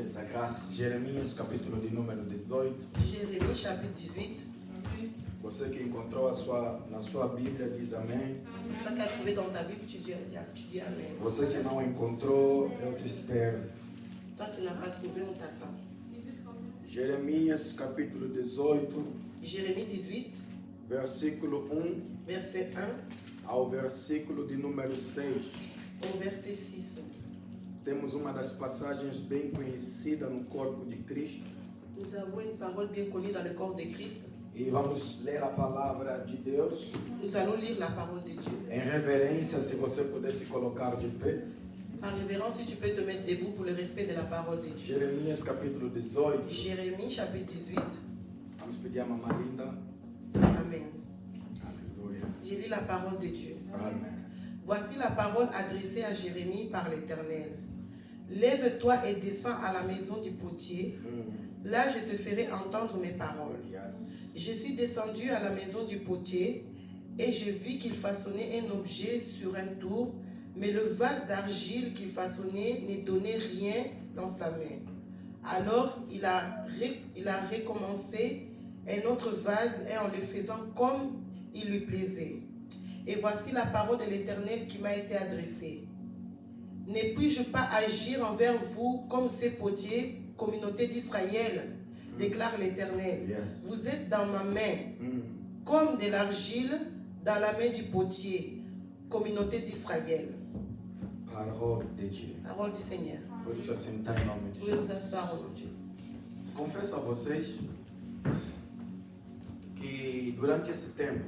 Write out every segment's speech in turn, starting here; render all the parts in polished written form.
de sa grâce. Jeremias, capítulo de número 18. Jérémie chapitre 18. Você que encontrou na sua Bíblia diz amém. Toi qui as trouvé dans ta Bible, tu dis Amen. Você que não encontrou, eu te espero. Toi qui n'as pas trouvé, on t'attend. Jeremias, capítulo 18, Jérémie 18, versículo 1 verset 1 ao versículo de número 6. au verset 6. Temos uma das passagens bem conhecida no corpo de Cristo. Nous avons une parole bien connue dans le corps de Christ. E vamos ler a palavra de Deus. Nous allons lire la parole de Dieu. Em reverência, se você pudesse colocar de pé. Par révérence, si tu peux te mettre debout pour le respect de la parole de Dieu. Jeremias, capítulo 18. Jérémie chapitre 18. Vamos pedir a mamãe linda. Amen. Aleluia. J'ai lu la parole de Dieu. Amém. Voici la parole adressée à Jérémie par l'Éternel. Lève-toi et descends à la maison du potier. Là, je te ferai entendre mes paroles. Yes. Je suis descendu à la maison du potier et je vis qu'il façonnait un objet sur un tour, mais le vase d'argile qu'il façonnait ne donnait rien dans sa main. Alors il a recommencé un autre vase et en le faisant comme il lui plaisait. Et voici la parole de l'Éternel qui m'a été adressée. Ne puis-je pas agir envers vous comme ces potiers, communauté d'Israël, déclare l'Éternel. Yes. Vous êtes dans ma main, comme de l'argile dans la main du potier, communauté d'Israël. Parole de Dieu. Parole du Seigneur. Por isso assentar em nome de Vous pouvez vous Jesus. asseoir au nom de Jésus. Confesso a vocês que durante esse tempo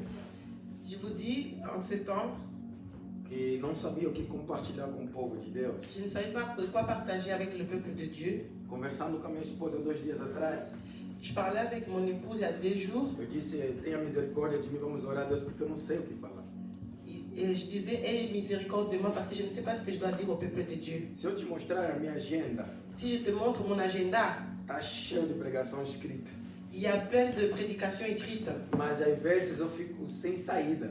Je vous dis, en ce temps, que não sabia o que compartilhar com o povo de Deus. je ne savais pas de quoi partager avec le peuple de Dieu. Conversando com a minha esposa 2 dias atrás, Je parlais avec mon épouse il y a 2 jours eu disse: tenha misericórdia de mim, vamos orar a Deus, porque eu não sei o que falar. et je disais, aie miséricorde de moi parce que je ne sais pas ce que je dois dire au peuple de Dieu. Se eu te mostrar a minha agenda, Si je te montre mon agenda, está cheio de pregação escrita, il y a plein de prédications écrites. mas às vezes eu fico sem saída.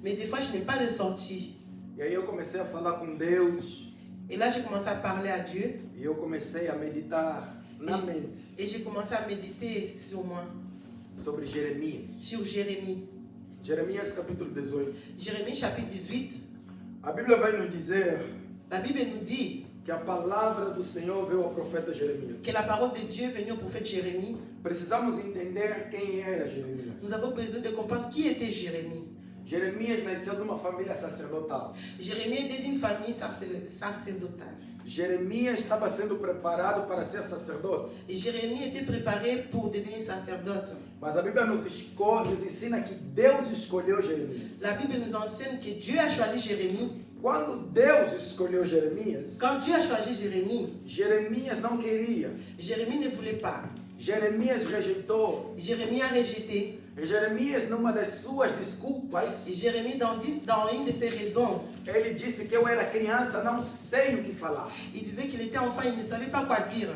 Mais des fois, je n'ai pas de sortie. E aí eu comecei a falar com Deus Et là, j'ai commencé à parler à Dieu e eu comecei a meditar na mente et j'ai commencé à méditer sur moi, sobre Jeremias. sur Jérémie. Jeremias capítulo 18. Jérémie chapitre 18, A Bíblia vai nos dizer la Bible nous dit que a palavra do Senhor veio ao profeta Jeremias. que la parole de Dieu est venue au prophète Jérémie. Precisamos entender quem era Jeremias. Nous avons besoin de comprendre qui était Jérémie. Jeremias nasceu de uma família sacerdotal. Jérémie était d'une famille sacerdotale. Jeremias estava sendo preparado para ser sacerdote. Et Jérémie était préparé pour devenir sacerdote. Mas a Bíblia nos ensina que Deus escolheu Jeremias. La Bible nous enseigne que Dieu a choisi Jérémie. Quando Deus escolheu Jeremias, Quand Dieu a choisi Jérémie, Jeremias não queria. Jérémie ne voulait pas. Jeremias rejeitou. Jérémie a rejeté. Jeremias, numa das suas desculpas, Et Jérémie, dans une de ses raisons, ele disse que eu era criança, não sei o que falar. il disait qu'il était enfant, il ne savait pas quoi dire.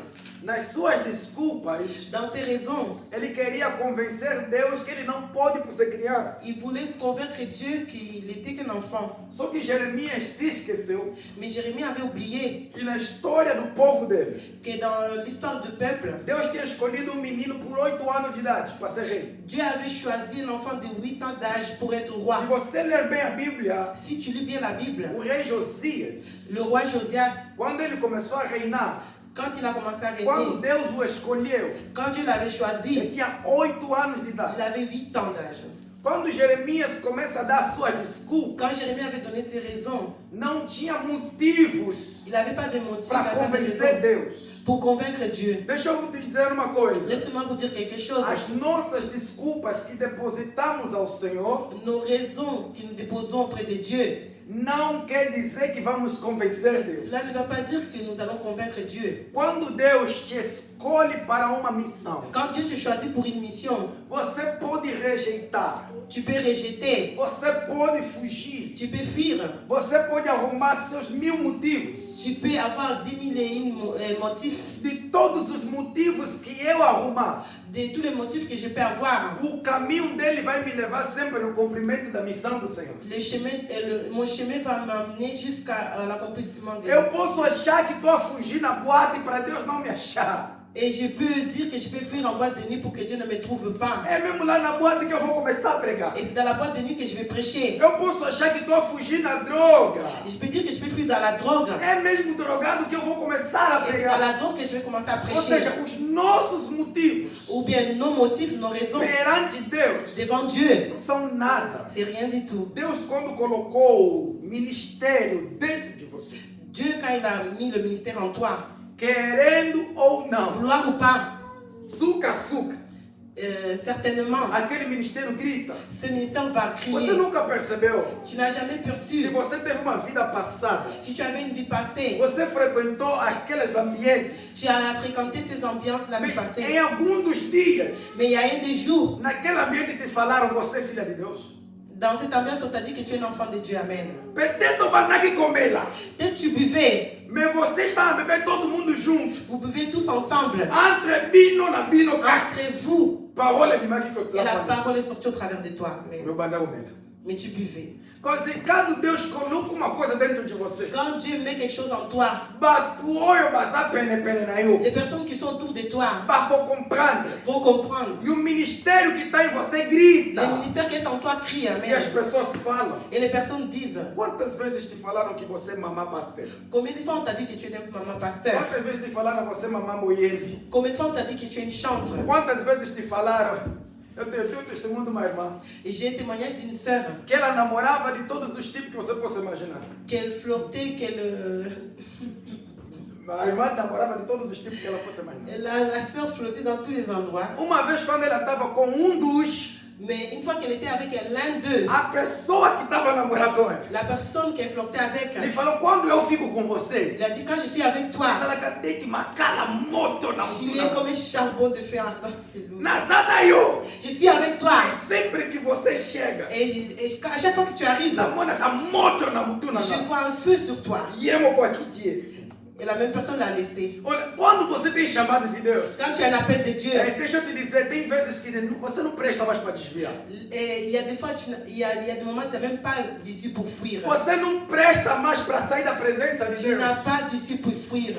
Nas suas desculpas, Dans ses raisons, ele queria convencer Deus que ele não pode por ser criança. il voulait convaincre Dieu qu'il était qu'un enfant. Só que Jeremias se esqueceu Mais Jérémie avait oublié que na história do povo dele, que dans l'histoire du peuple, Deus tinha escolhido um menino por 8 anos de idade para ser rei. Dieu avait choisi un enfant de 8 ans d'âge pour être roi. Se você ler bem a Bíblia, Si tu lis bien la Bible, o rei Josias, le roi Josias, quando ele começou a reinar, quand il a commencé à quando régner, Deus o escolheu, quand Dieu l'avait ele choisi, tinha 8 anos de il idade. avait 8 ans d'âge. Quando Jeremias começa a dar suas desculpas, Quand Jérémie avait donné ses raisons, não tinha motivos il n'avait pas de motif, il para n'avait pas de convencer raison Deus. pour convaincre Dieu. Deixa eu te dizer uma coisa. Laissez-moi vous dire quelque chose. As nossas desculpas que depositamos ao Senhor Nos raisons que nous déposons auprès de Dieu, não quer dizer que vamos convencer Deus. cela ne va pas dire que nous allons convaincre Dieu. Quando Deus te escolhe para uma missão, Quand Dieu te choisit pour une mission, você pode rejeitar. Tu peux rejeter. Você pode fugir. Tu peux fuir. Você pode arrumar seus 1000 motivos. Tu peux avoir 10 000 et une motifs. De todos os motivos que eu arrumar, De tous les motifs que je peux avoir. o caminho dele vai me levar sempre no cumprimento da missão do Senhor. Mon chemin va m'amener jusqu'à l'accomplissement de Eu posso achar que estou a fugir na boate para Deus não me achar. Et je peux dire que je peux fuir en boîte de nuit pour que Dieu ne me trouve pas. É mesmo lá na boate que eu vou começar a pregar. Et c'est dans la boîte de nuit que je vais prêcher. Eu posso achar que estou a fugir na droga. Et je peux dire que je peux fuir dans la drogue. É mesmo drogado que eu vou começar a Et c'est dans pregar. la drogue que je vais commencer à Ou prêcher. seja, os nossos motivos Ou bien nos motifs, nos raisons perante Deus devant Dieu. não são nada. C'est rien du tout. Deus, quando colocou o ministério dentro de você, Dieu, quand il a mis le ministère en toi, querendo ou não, vouloir ou pas, suca, certainement, aquele ministério grita. ce ministère va Você crier. nunca percebeu? Tu n'as jamais Se perçu. você teve uma vida passada, Si tu avais une vie passée, você frequentou aqueles ambientes, tu as fréquenté ces ambiances-là du mas em passé. algum dos dias, Mais il y a un des jours, naquele ambiente te falaram, você é filha de Deus. dans cette ambiance, on t'a dit que tu es un enfant de Dieu. Amen. Peut-être banaki comela, Peut-être tu buvais. mas você está a beber todo mundo junto. Vous buvez tous ensemble. Entre bino na bino, Entre vous. parole de maki que Et la parole est sortie au travers de toi. Amen. meu banda comela. Mais tu buvais. Quando Deus coloca uma coisa dentro de você, Quand Dieu met quelque chose en toi, batu oyo baza pene na yo, les personnes qui sont autour de toi bako comprendre. vont comprendre. E o ministério que está em você Le grita. ministère qui est en toi crie. E as Amen. pessoas falam. Et les personnes disent, Quantas vezes te falaram que você é mamã pastor? combien de fois on t'a dit que tu es une maman pasteur? Quantas vezes te falaram que você é mamã moyembe? Combien de fois on t'a dit que tu es une chantre? Quantas vezes te falaram? Eu tenho o testemunho de uma irmã. Et j'ai un témoignage d'une sœur Que ela namorava de todos os tipos que você possa imaginar. qu'elle flirtait, A irmã namorava de todos os tipos que ela possa imaginar. la sœur flottait dans tous les endroits. Uma vez quando ela estava com dos, Mais une fois qu'elle était avec l'un d'eux, a pessoa que estava namorando com ela, la personne qu'elle flirtait avec, ele falou, quando eu fico com você, il a dit, quand je suis avec toi, ela cantei que macala moto na tu es comme un charbon de feu ardent. Nazada yo. Je suis avec toi. Sempre que você chega, À chaque fois que tu arrives, namona ka moto na mutuna. je vois un feu sur toi. Yemo kwa kitie. Et la même personne l'a laissé. Olha, quando você tem chamado de Deus, Quand tu as un appel de Dieu, deixa eu te dizer, tem vezes que você não presta mais para desviar. et il y a des fois, il y a des moments où tu n'as même pas d'issue pour fuir. Você não presta mais para sair da presença de Tu Deus. n'as pas d'issue pour fuir.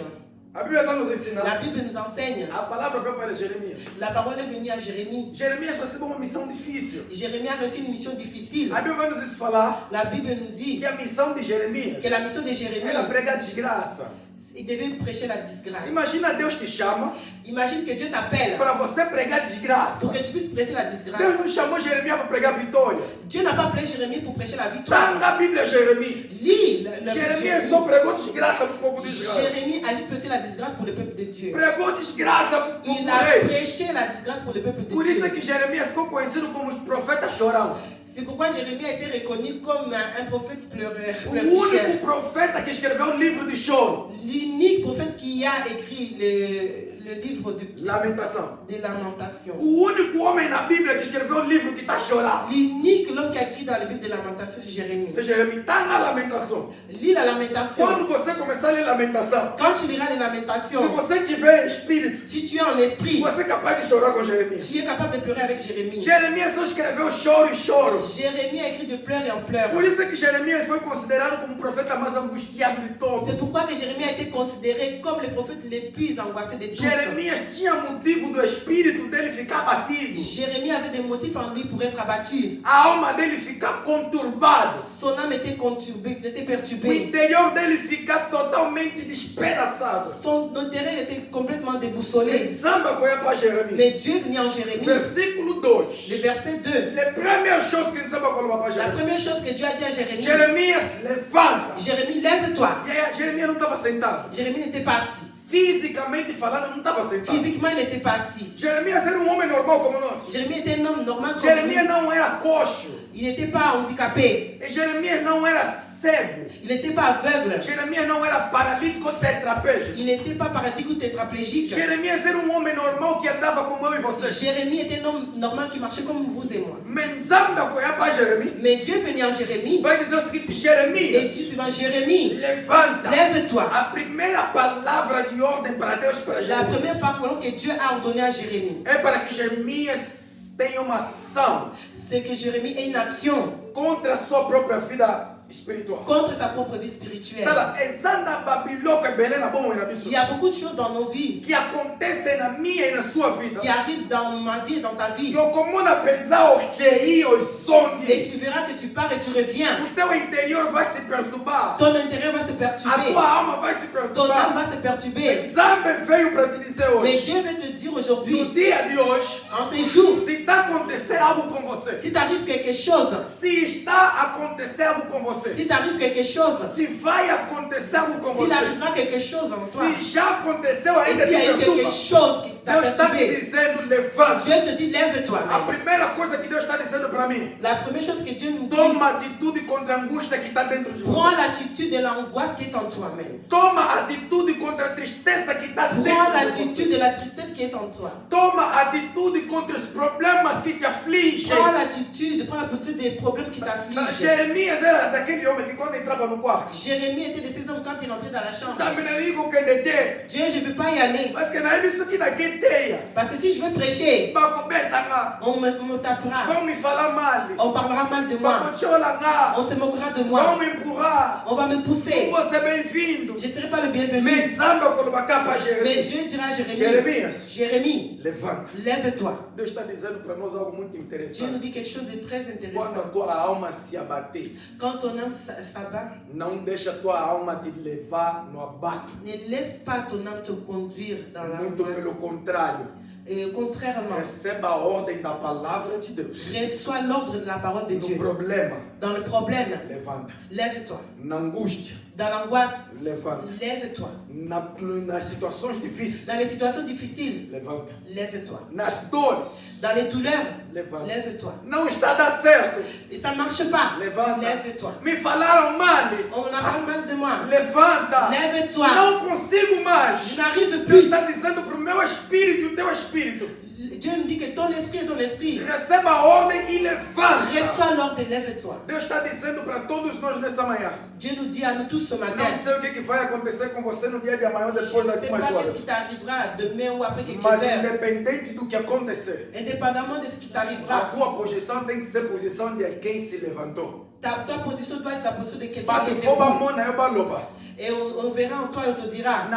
A Bíblia está nos ensinando. La Bible nous enseigne. A palavra veio para Jeremias. La parole est venue à Jérémie. Jeremias recebeu uma missão difícil. Jérémie a reçu une mission difficile. A Bíblia vai nos falar La Bible nous dit que a missão de Jeremias que la mission de Jérémie, era pregar a desgraça. il devait prêcher la disgrâce. Imagina Deus te chama Imagine que Dieu t'appelle para você pregar desgraça. pour que tu puisses prêcher la Deus disgrâce. não chamou Jeremias para pregar vitória. Dieu n'a pas appelé Jérémie pour prêcher la victoire. Tanga a Bíblia, Jeremias. Lis le Jeremias só pregou desgraça para o povo de Israel. Jérémie a juste prêché la disgrâce pour le peuple de Dieu. Pregou desgraça para o Il povo a rei. prêché la disgrâce pour le peuple de Por isso é Dieu. que Jeremias ficou conhecido como o profeta chorão. C'est pourquoi Jérémie a été reconnu comme un prophète O pleureur. único profeta que escreveu um livro de choro. L'unique prophète qui a écrit le livre Lamentação. de lamentation. O único homem na Bíblia que escreveu um livro que está chorando. L'unique l'homme qui a écrit dans le livre de lamentation, c'est Jérémie. Você Jeremias está na lamentação. Lis la lamentation. Quando você começar a ler lamentação, Quand tu liras les se lamentations, você tiver espírito, si tu es en esprit, você é capaz de chorar com Jeremias. tu es capable de pleurer avec Jérémie. Jeremias só escreveu choro e choro. Jérémie a écrit de pleurs et en pleurs. Por isso é que Jeremias foi considerado como o profeta mais angustiado de todos. C'est pourquoi que Jérémie a été considéré comme le prophète le plus angoissé de tous. Jeremias tinha motivo do espírito dele ficar abatido. Jérémie avait des motifs en lui pour être abattu. A alma dele ficar conturbada. Son âme était conturbée, était O perturbée. interior dele ficar totalmente despedaçado. Son intérieur était complètement déboussolé. Samba foi para Jeremias. Mais Dieu venu en Jérémie, Versículo 2. le verset 2, A primeira coisa que Samba falou para la Jeremias. première chose que Dieu a dit à Jérémie, Jeremias, levanta. Jérémie, lève-toi. E aí, Jeremias não estava sentado. Jérémie n'était pas assis. Fisicamente falando, não estava sentado. Physiquement, il n'était pas assis. Jeremias era um homem normal como nós. Jérémie était un homme normal comme Jeremias nous. não era coxo. Il n'était pas handicapé. E Jeremias não era cego. Il n'était pas aveugle. Jeremias não era paralítico ou tetraplégico. Il n'était pas paralytique ou tétraplégique. Jeremias era homem normal que andava como eu e você. Jérémie était un homme normal qui marchait comme vous et moi. Mais Nzambe akoya para Jeremias. Mais Dieu est venu en Jérémie Vai dizer o seguinte, et Jeremias, dit suivant Jérémie, levanta. lève-toi. A primeira palavra de ordem para Deus para La Jeremias première parole que Dieu a ordonnée à Jérémie, é para que Jeremias tenha uma ação c'est que Jérémie ait une action contra a sua própria vida espiritual. contre sa propre vie spirituelle. Tala, exana babiloka belé na bomo ina biso. Il y a beaucoup de choses dans nos vies Que acontecem na minha e na sua vida. qui arrivent dans ma vie et dans ta vie. Que o comum a pensar o QI, o Et sonho. tu verras que tu pars et tu reviens. O teu interior vai se perturbar. Ton intérieur va se A perturber. tua alma vai se Ton âme perturbar. va se perturber. Nzambe veio para te dizer Mais hoje. Dieu veut te dire No aujourd'hui, dia de hoje, en ces jours, se está acontecendo algo com você. si t'arrive quelque chose, Se está acontecendo algo com você. si t'arrive quelque chose, Se vai acontecer algo com s'il você. arrivera quelque chose en toi, Se já aconteceu et ainda s'il y te a eu quelque perturba. chose qui t'a Deus está te perturbé, dizendo, levanta. Dieu te dit lève-toi. A primeira coisa que Deus está dizendo para mim, La première chose que Dieu nous dit, toma atitude contra a angústia que está dentro de prends você. l'attitude de l'angoisse qui est en toi-même. Toma atitude contra a tristeza que está Prends dentro de l'attitude você. de la tristesse qui est en toi. Toma atitude contra os problemas que te afligem. Prends l'attitude, prends la posture des problèmes qui t'affligent. Jeremias era daquele homem que quando entrava no quarto, Jérémie était de ces hommes quand il rentrait dans la chambre. sabe, não ligo que ele quer. Dieu, je ne veux pas y aller. Mas que não é isso que naquele teia. Parce que si je veux prêcher, Vai comer tanga. on me tapera. Vão me falar mal. On parlera mal de Vai moi. conchola nga. On se moquera de Vão moi. me empurrar. On va me pousser. Você é bem-vindo. Je ne serai pas le bienvenu. Mais Nzambe colocar para Mais Jeremias. Dieu dira à Jérémie, Jérémias, Jérémie, levanta. lève-toi. Deus está dizendo para nós algo muito Dieu nous interessante. dit quelque chose de très Quando a intéressant. tua alma se abater, Quand ton âme s'abat, não deixa a tua alma te levar no abate. ne laisse pas ton âme te conduire dans Muito pelo l'angoisse. contrário. Et contrairement, Receba a ordem da palavra de Deus. reçois l'ordre de la parole de No Dieu. problema, Dans le problème, levanta. lève-toi. Na angústia, Dans l'angoisse, levanta. lève-toi. Nas situações difíceis, Dans les situations difficiles, levanta. lève-toi. Nas dores, Dans les douleurs, levanta. lève-toi. Não está a dar certo. Et ça ne marche pas, Levanta. lève-toi. Me falaram mal. On a parlé mal de moi. Levanta. Lève-toi. Não consigo mais. Je n'arrive Deus plus. está dizendo para o meu espírito e o teu espírito. Dieu me dit que ton esprit est ton esprit. Receba a ordem e levanta. Reçois l'ordre et lève-toi. Deus está dizendo para todos nós nessa manhã. Dieu nous dit à nous tous ce matin. Não sei o que vai acontecer com você no dia de amanhã ou Je depois ne sais daqui mais pas horas. ce qui t'arrivera demain ou après quelques Mas heures. independente do que acontecer, Indépendamment de ce qui a t'arrivera, tua posição tem que ser posição de quem se levantou. ta position doit être la position de quelqu'un qui Para est que for debout. mona eu baloba. Et on verra en toi et on te dira,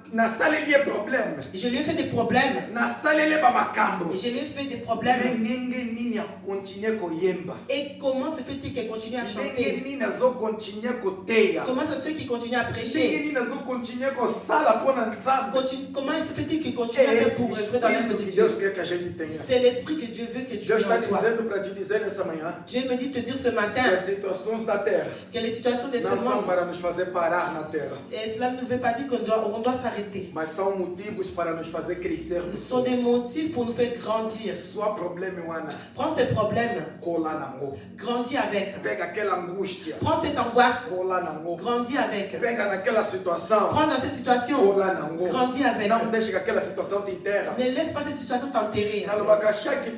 Na sala ele é problema. je lui ai fait des problèmes. Na sala ele é macambro. Et je lui ai fait des problèmes. Ninguém nini continue koyemba. Et comment se fait-il qu'elle continue à Ninguém chanter? nini zo continue koteia. Comment ça se fait qu'il continue à Ninguém prêcher? nini zo continue ko sala pona nzambe. Comment se fait-il qu'il continue à faire pour œuvrer dans l'œuvre de que Dieu? Deus quer que a gente tenha. C'est l'esprit que Dieu veut que tu Deus aies está en toi. dizendo para te dizer nessa manhã Dieu me dit de te dire ce matin que as situações da terra que les situations de ce não são monde, para nos fazer parar na terra, et cela ne veut pas dire qu'on doit s'arrêter. mas são motivos para nos fazer crescer. Ce sont des motifs pour nous faire grandir. Sua problema wana Prends ces problèmes, cola na mão. grandis avec. Pega aquela angústia, Prends cette angoisse, cola na mão. grandis avec. Pega naquela situação, Prends dans cette situation, cola na mão. grandis avec. Não deixe que aquela situação te enterra. Ne laisse pas cette situation t'enterrer. Na Lubacaxá, que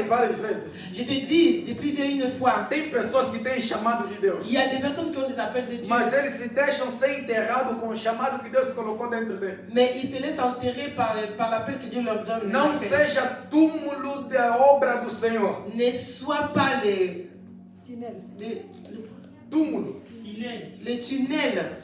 várias vezes, Je te dis de plusieurs une fois, tem pessoas que têm chamado de Deus, il y a des personnes qui ont des appels de Dieu, mas eles se deixam ser enterrados com o chamado que Deus colocou dentro dele. mais ils se laissent enterrer par l'appel que Dieu leur donne. Não seja túmulo da obra do Senhor. Ne sois pas Túmulo le tunnel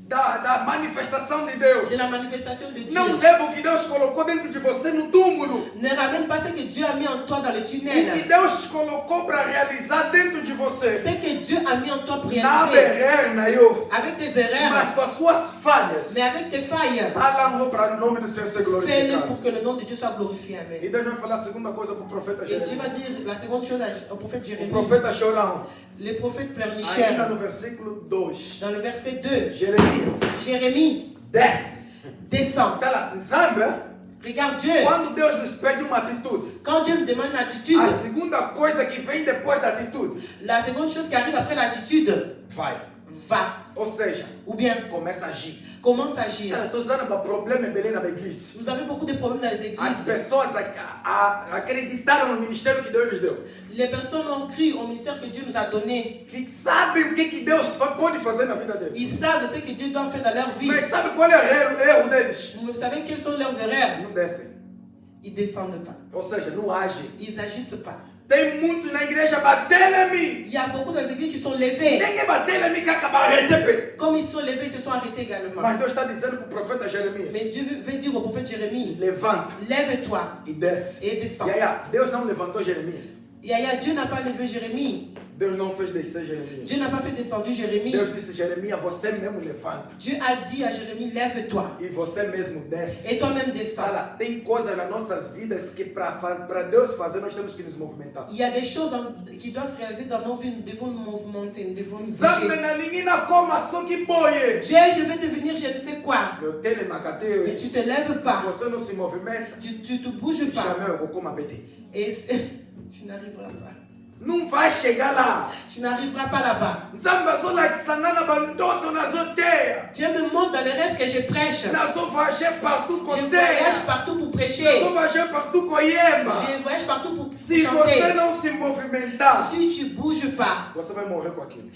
da manifestação de Deus. de la manifestation de Dieu. Não leva o que Deus colocou dentro de você no túmulo. Ne ramène pas ce que Dieu a mis en toi dans le O que tunnel. Deus colocou para realizar dentro de você. Ce que Dieu a mis en toi pour Na réaliser. berrer, na eu. Avec tes Mas erreurs, com as suas falhas. mais avec tes failles, Salam para o nome do Senhor ser fais-le glorificado. pour que le nom de Dieu soit glorifié. E Amen. Deus vai falar a segunda coisa para o profeta Et Dieu va Jeremias. dire la seconde chose au prophète O Jérémie. profeta chorão. Le prophète Ainda pleurnicheur, no versículo 2. dans le verset 2, Jeremias. Jérémie, Desce. descends. Tá lá. Nzambe, Regarde Dieu. quando Deus nos pede uma atitude, Quand Dieu nous demande une attitude, a segunda coisa que vem depois da atitude, la seconde chose qui arrive après l'attitude, vai. va. Ou seja, Ou bien, começa a agir. commence à agir. Estou usando um problema bem na igreja. Nous avons beaucoup de problèmes dans les As églises. pessoas acreditaram no ministério que Deus lhes deu. Les personnes ont cru au ministère que Dieu nous a donné. Que sabem o que Deus pode fazer na vida deles. Ils savent ce que Dieu doit faire dans leur vie. Mas sabe qual é o erro deles? Vous savez quelles sont leurs erreurs? Não descem. Ils ne descendent pas. Ou seja, não agem. Ils n'agissent pas. Tem muitos na igreja batendo em mim. Il y a beaucoup dans les églises qui sont levés. Ninguém batendo em mim que acaba arreter. Comme ils sont levés, ils se sont arrêtés également. Mas Deus está dizendo para o profeta Jeremias: Mais Dieu veut dire au prophète Jérémie, levanta lève-toi e desce. et descends. Deus não levantou Jeremias. Dieu n'a pas levé Jérémie. Deus não fez descer Jeremias. Dieu n'a pas fait descendre Jérémie. Deus disse: Jeremias, você mesmo levanta. Dieu a dit à Jérémie, lève-toi. E você mesmo desce. Et toi-même descends. Fala, tem coisas nas nossas vidas que para Deus fazer nós temos que nos movimentar. Il y a des choses qui doivent se réaliser dans nos vies. Nous devons nous movimenter, nous devons nous Zambe bouger. na lingina koma soki boye. Dieu, je vais devenir je ne sais quoi. Meu tele Mais makate. tu ne te lèves pas. Você não se movimenta. Tu ne bouges pas. Jamais eu vou como abete. Et tu n'arriveras pas. Não vai chegar lá. Tu n'arriveras pas là-bas. Nzambe azolakisanga na bandoto nazoteya. Dieu me montre dans les rêves que je prêche. Nazovager partout Je koteya. voyage partout pour prêcher. Nazovager partout koyemba. Je voyage partout pour Se você chanter. não se movimentar, Si tu ne bouges pas, você vai morrer com aquilo.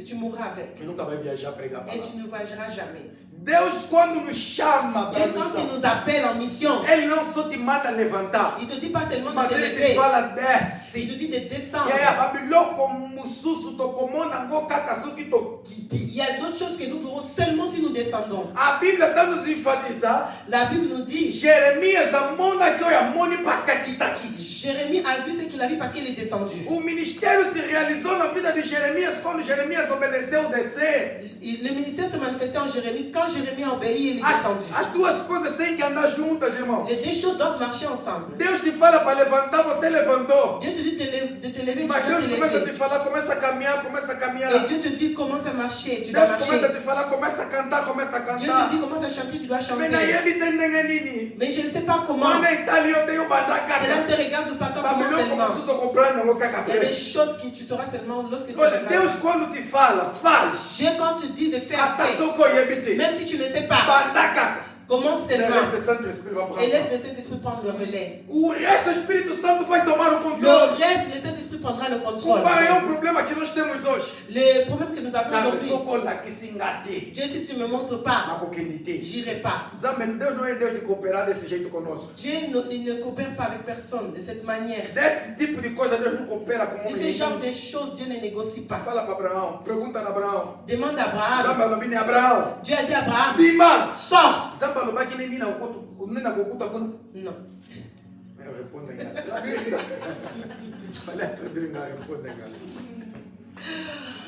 tu mourras avec. E nunca vai viajar pregar a Et palavra. tu ne voyageras jamais. Deus, quando nos chama Dieu, para quand missão, il nous appelle en mission, Ele não só te manda levantar, il ne te dit pas seulement de mas te Ele te lever. fala Il desce. te dit de E descendre. aí, abiloko mususu tokomona ngo kaka soki tokiti. Il y a d'autres choses que nous ferons seulement si nous descendons. A Bíblia está nos enfatizar. La Bible nous dit, Jeremias amona que eu amoni parce que kita aqui. Jérémie a vu ce qu'il a vu parce qu'il est descendu. O ministério se realizou na vida de Jeremias quando Jeremias obedeceu descer. Le ministère se manifestait en Jérémie. Quand Jérémie a obéi, il est descendu. As duas coisas têm que andar juntas, irmão. Les deux choses doivent marcher ensemble. Deus te fala para levantar, você levantou. Dieu te dit de te lever, tu Mas dois Deus te começa a lever. te falar, começa a caminhar, começa a caminhar. Et Dieu te dit commence à marcher, tu dois Deus começa a marcher. te falar, começa a cantar, começa a Dieu te cantar. dit commence à chanter, tu dois Mas chanter. aí ele tem nini. Mais je ne sais pas comment. Quando ele está ali, eu tenho Cela batacata. ne te regarde pas toi Para comment melhor seulement. como tu comprando no Il y a des cacabre. choses que tu sauras seulement lorsque tu Olha, Deus regardes. quando te fala, faz. Dieu quand tu dis de faire, Hasta fais. soko yebite. Même si tu ne sais pas, Batacata. commence O seulement. resto, Santo Espírito vai Et laisse prendre. le Saint-Esprit prendre le relais. O resto, o Espírito Santo vai tomar o Le controle. reste, le Saint-Esprit prendra le O contrôle. maior problema que nós temos hoje. Le problème que nous avons Sabe, aujourd'hui, soko lá que se engate. Dieu, si tu ne me montres pas, Na coquenite. j'irai pas. Deus não é Deus de cooperar desse jeito conosco. Dieu il ne coopère pas avec personne de cette manière. Desse tipo de coisa, Deus não coopera com De ce genre de choses, Dieu ne négocie pas. Fala para Abraão, pergunta a Abraão. Demande à Abraham. Zamba alobini Abraão. Dieu a dit à Abraham, Bima. sors. Zamba alobaki nini na kokuta kono. Non. Eu respondo ainda. Falei traduzir na respondo ainda.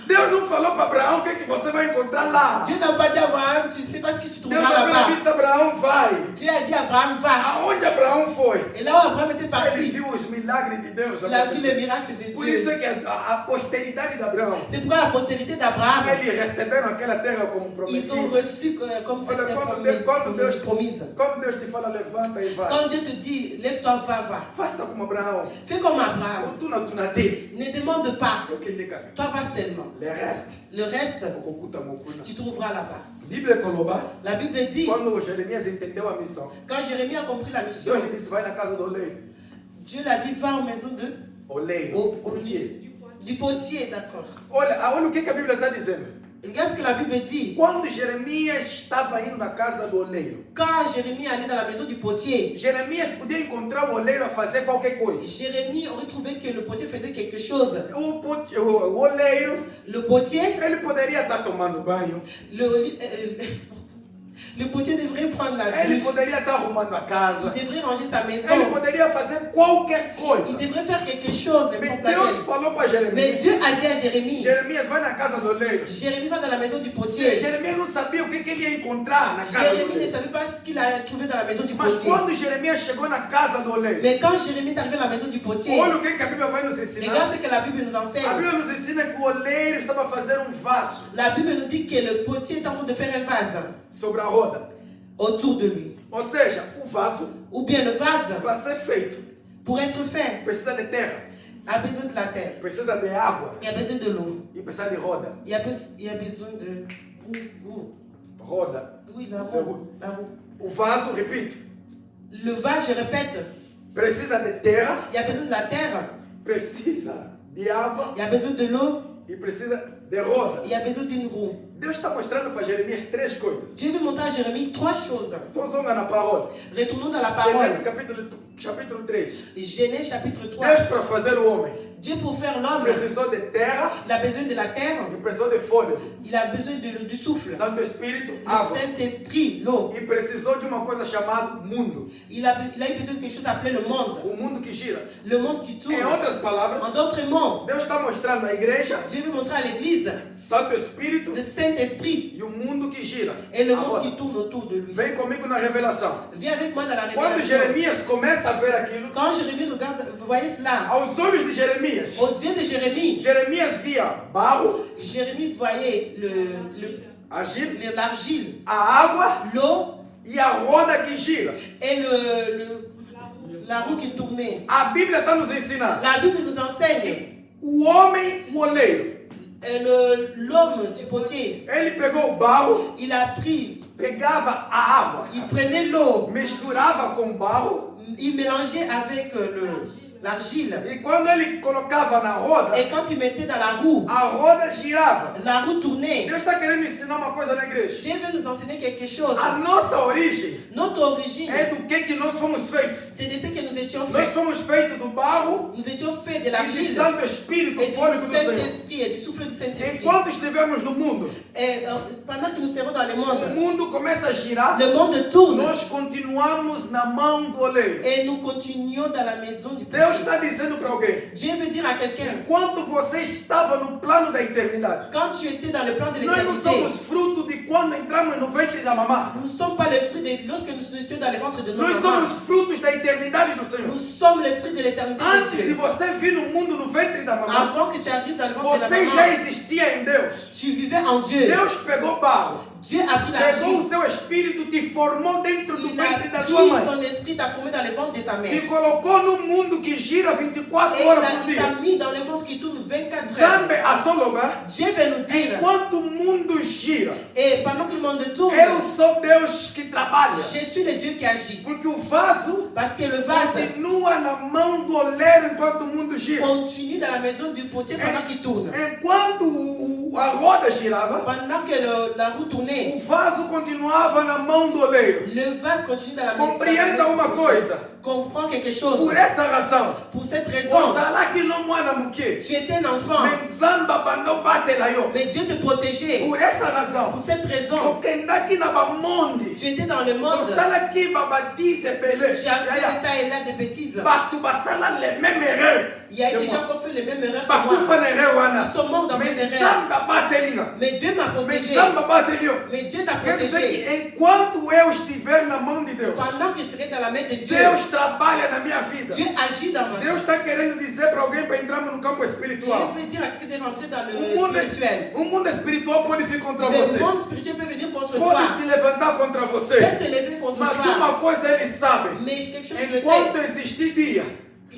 Deus não falou para Abraão o que você vai encontrar lá. Dieu n'a pas dit à Abraham, tu ne sais pas ce que tu Deus trouveras apenas là-bas. disse Abraão vai. Dieu a dit à Abraham, va. Aonde Abraão foi? Et là où Abraham était Ele parti, viu os milagres de Deus. il a vu les miracles de Por isso Dieu. é que a posteridade de Abraão, C'est pourquoi la postérité d'Abraham, eles receberam aquela terra como ils ont prometido. reçu comme cette Olha, terre promise. quando Deus te fala, levanta e vai. Quand Dieu te dit, lève-toi, va. Faça como Abraão. Fais comme Abraham. Tu não tem. Ne demande pas. Eu que lhe diga. Toi, va seulement. Le reste, Le reste, okukuta mokuna. tu trouveras là-bas. Bíblia Koloba, La Bible dit, quando Jeremias entendeu a missão, quand Jérémie a compris la mission, Deus lhe disse, vai na casa do oleiro. Dieu l'a dit, va aux maisons Oleiro. du potier, d'accord. Olha o que a Bíblia está dizendo. Regarde ce que la Bible dit. Quando Jeremias estava indo na casa do oleiro, Quand Jérémie allait dans la maison du potier, Jeremias podia encontrar o oleiro a fazer qualquer coisa. Jérémie aurait trouvé que le potier faisait quelque chose. O oleiro, Le potier, ele poderia estar tomando banho. le potier devrait prendre la Ele douche. poderia estar arrumando a casa. Il devrait ranger sa Ele maison. poderia fazer qualquer Il coisa. devrait faire quelque chose, Mas n'importe Deus laquelle. falou para Mais Jeremias. Dieu a dit à Jérémie, Jeremias vai na casa do oleiro. Jérémie va dans la maison du potier. Jeremias não sabia o que ele ia encontrar na casa do Jérémie ne oleiro. savait pas ce qu'il a trouvé dans la maison du Mas potier. quando Jeremias chegou na casa do oleiro, Mais quand Jérémie est arrivé à la maison du potier, olha o que a Bíblia vai nos ensinar. regarde ce que la Bible nous A enseigne. Bíblia nos ensina que o oleiro estava fazendo vaso La Bible nous dit que le potier est en train de faire un vase sobre a roda. autour de lui. Ou seja, o vaso, Ou bien le vase, para ser feito, pour être fait, precisa de terra. a besoin de la terre. precisa de água Il a besoin de l'eau. e precisa de roda. Il a besoin de... Roda. Oui, la roue. O vaso, repito, Le vase, je répète, precisa de terra, il a besoin de la terre. precisa de água Il a besoin de l'eau. e precisa de roda. Il a besoin d'une roue. Deus está mostrando para Jeremias três coisas. Dieu veut montrer à Jérémie trois choses. Então, zonga na palavra. Retournons dans la Gênesis parole. capítulo 3. Genèse chapitre 3. Deus para fazer o homem Dieu pour faire l'homme, precisou de terra il a besoin de la terre. e precisou de fôlego. Il a besoin du souffle. Santo Espírito, Le água. Saint-Esprit, l'eau. E precisou de uma coisa chamada mundo. Il a eu besoin de quelque chose appelé le monde. O mundo que gira. Le monde qui tourne. Em outras palavras, En d'autres mots, Deus está mostrando à igreja, Dieu veut montrer à l'église Santo Espírito le Saint-Esprit e o mundo que gira. et le monde Agora, qui tourne autour de lui. vem comigo na revelação. Viens avec moi dans la Quando révélation. Jeremias começa a ver aquilo, Quand Jérémie regarde, vous voyez cela, aos olhos de Jeremias, aux yeux de Jérémie, Jeremias via barro, Jérémie voyait argila, l'argile, a água l'eau e a roda que gira. et la roue qui tournait. A Bíblia está nos ensinando. La Bible nous enseigne. O homem, o oleiro, L'homme du potier, ele pegou o barro, il a pris, pegava a água, il prenait l'eau, misturava com o barro, il mélangeait avec l'argile. e quando ele colocava na roda, Et quand il mettait dans la roue, a roda girava. la roue tournait. Deus está querendo ensinar uma coisa na igreja. Dieu veut nous enseigner quelque chose. A nossa origem Notre origine, é do que nós fomos feitos. c'est de ce que nous étions Nós faits. fomos feitos do barro Nous étions faits de e do l'argile Santo Espírito, et o du fôlego do Senhor. Saint-Esprit et du souffle du Saint-Esprit. Enquanto estivemos no mundo, Et pendant que nous serons dans le o monde, mundo começa a girar, le monde tourne nós continuamos na mão do oleiro. et nous continuons dans la maison du Deus potier. está dizendo para alguém, Dieu veut dire à quelqu'un, enquanto você estava no plano da eternidade, quand tu étais dans le plan de nós não l'éternité, somos fruto de quando entramos no ventre da mamá. nous ne sommes pas le fruit de lorsque nous étions dans le ventre de nos Nós mamans. somos frutos da eternidade do Senhor. Nous sommes le fruit de l'éternité Antes de de Dieu. você vir no mundo no ventre da mamá, Avant que tu arrives dans le ventre de la você já maman, existia em Deus. tu vivais en Dieu. Deus pegou barro, Dieu a pris pegou l'argile. o seu espírito, te formou dentro do Il a ventre da pris tua mãe. son esprit, t'a formé dans le ventre de ta Te mère. colocou num mundo que gira 24 Et horas por il dia. t'a mis dans le monde qui tourne 24 heures. Sabe a seu lugar? Dieu veut nous dire, Enquanto o mundo gira, et pendant que le monde tourne, eu sou Deus que trabalha. je suis le Dieu qui agit. Porque o vaso Parce que le vase continua na mão do oleiro enquanto o mundo gira. continue dans la maison du potier pendant qu'il tourne. Enquanto a roda girava, Pendant que la roue tournait, o vaso continuava na mão do oleiro. le vase continue dans la maison. Compreenda uma coisa. Comprends quelque chose. Por essa razão, Pour cette raison, ozala que não mwana muke, tu étais un enfant, menzamba bando batela yo. mais Dieu te protégeait. Por essa razão, Pour cette raison, okendaki na bamonde, tu étais dans le monde. osalaki babatise Tu ebele. as fait ça et là des bêtises. Bato basala les mêmes erreurs. Il y a que des moi. gens qui ont fait les mêmes erreurs que moi. Bakufa na erreur wana. Ils sont morts dans ces erreurs. Menzamba batelinga. Mais Dieu m'a protégé. Menzamba batelio. Mais Dieu t'a Quer dizer protégé. que enquanto eu estiver na mão de Deus, Pendant que je serai dans la main de Dieu, Deus trabalha na minha vida. Dieu agit dans ma vie. Deus está querendo dizer para alguém para entrarmos no campo Dieu espiritual. veut dire à quelqu'un de rentrer dans O le mundo, spirituel. o mundo espiritual pode vir contra Le você. monde spirituel peut venir contre Pode toi. se levantar contra Peut você. se lever contre Mas toi. uma coisa ele sabe. Mais quelque chose, je le Enquanto sais. existir dia,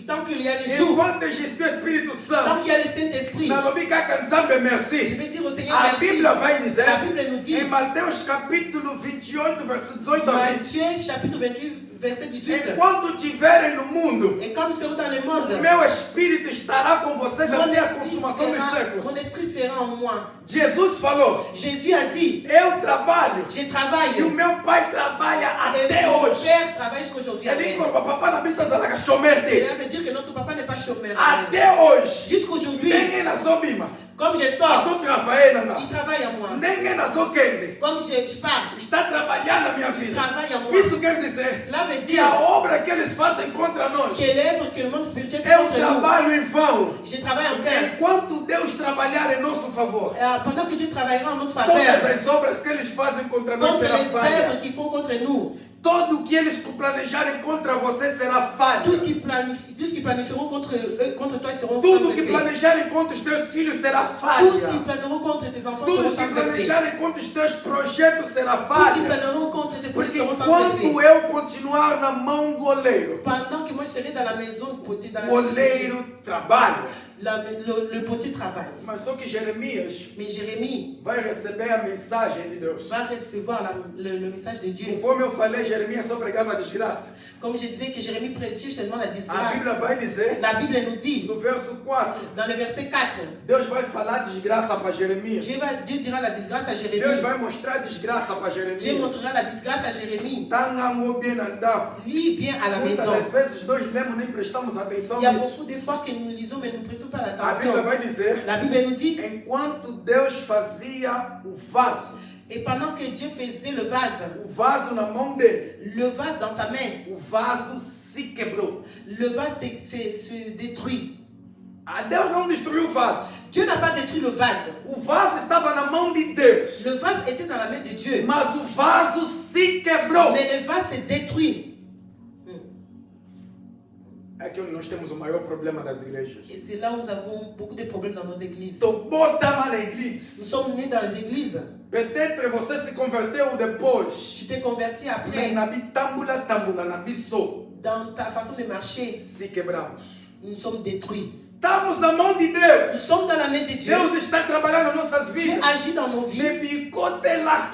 Tant qu'il y a les jours, enquanto existir o Espírito tant Santo, qu'il y a le Saint-Esprit, na lobika kanzambe je merci. vais dire au Seigneur A merci. Bíblia vai dizer, La Bible nous dit, em Mateus capítulo 28, verso 18 a 20. Matthieu chapitre 28, verset 18. Enquanto estiverem no mundo, Et quand nous serons dans le monde, meu espírito estará com vocês mon até a esprit, consumação dos séculos. mon esprit sera en moi. Jesus falou, Jésus a dit, eu trabalho je e o travaille. meu pai trabalha Et até mon hoje. père travaille jusqu'aujourd'hui. Ele Amen. falou, papai na bisa zalaka chomete. Cela veut dire que notre papa n'est pas chômeur. Amen. Até hoje. Jusqu'aujourd'hui, Ninguém nazobima. comme je sors, Nazotrabalhar na il travaille en moi. Ninguém nazokende. Comme je pars, Está trabalhando na minha il vida. travaille en moi. Isso quer dizer Cela veut que dire a obra que eles fazem contra nós, que l'œuvre que le monde spirituel fait eu contre nous, trabalho em vão. je travaille en vain. Enquanto Deus trabalhar em nosso favor, Pendant que Dieu travaillera en notre todas faveur, as obras que eles fazem contra nós contre serão les falhas. œuvres qu'ils font contre nous, Todo o que eles planejarem contra você será falha. tout ce qu'ils planifieront contre eux, contre toi seront Tudo sans que effet. planejarem contra os teus filhos será Tout ce falha. qu'ils planeront contre tes enfants Tudo seront que sans effet. planejarem contra os teus projetos será Tout ce qu'ils falha. planeront contre tes projets Porque seront sans effet. Enquanto eu continuar na mão do oleiro, Pendant que moi je serai dans la maison du potier, dans la o oleiro trabalha. le potier travaille. Mas só que Jeremias Mais Jérémie vai receber a mensagem de Deus. va recevoir le message de Dieu. Conforme eu falei, Jeremias só pregava a desgraça. Comme je disais que Jérémie prêchait seulement la A Bíblia disgrâce. vai dizer, La Bible nous dit, no verso 4, dans le verset 4, Deus vai falar desgraça para Jeremias. Dieu dira la disgrâce à Deus Jérémie. vai mostrar desgraça para Dieu Jeremias. montrera la disgrâce à Jérémie. Tá. Lis bien à la Muitas maison. das vezes nós lemos nem prestamos atenção Il y a nisso. beaucoup de fois que nous lisons, mais nous ne prestons pas A Bíblia l'attention. vai dizer, La Bible nous dit, enquanto Deus fazia o vaso et pendant que Dieu faisait le vase na mão dele, dans sa main, o vaso se quebrou. le vase se détruit. Deus não destruiu o vaso. Dieu n'a pas détruit le vase. O vaso estava na mão de Deus, Le vase était dans la main de Dieu. mas o vaso se quebrou. Mais le vase s'est détruit. É que nós temos o maior problema das igrejas. Et c'est là où nous avons beaucoup de problèmes dans nos églises. Tu bota na Nous igreja. sommes nés dans les églises. Peut-être você se converteu depois. Tu t'es converti Mas après. na bitambula na biso Dans ta façon de marcher, se quebramos. nous sommes détruits. Estamos na mão de Deus. Nous sommes dans la main de Dieu. Deus está trabalhando nas nossas Dieu vidas. agit dans nos De vies. bicote lá.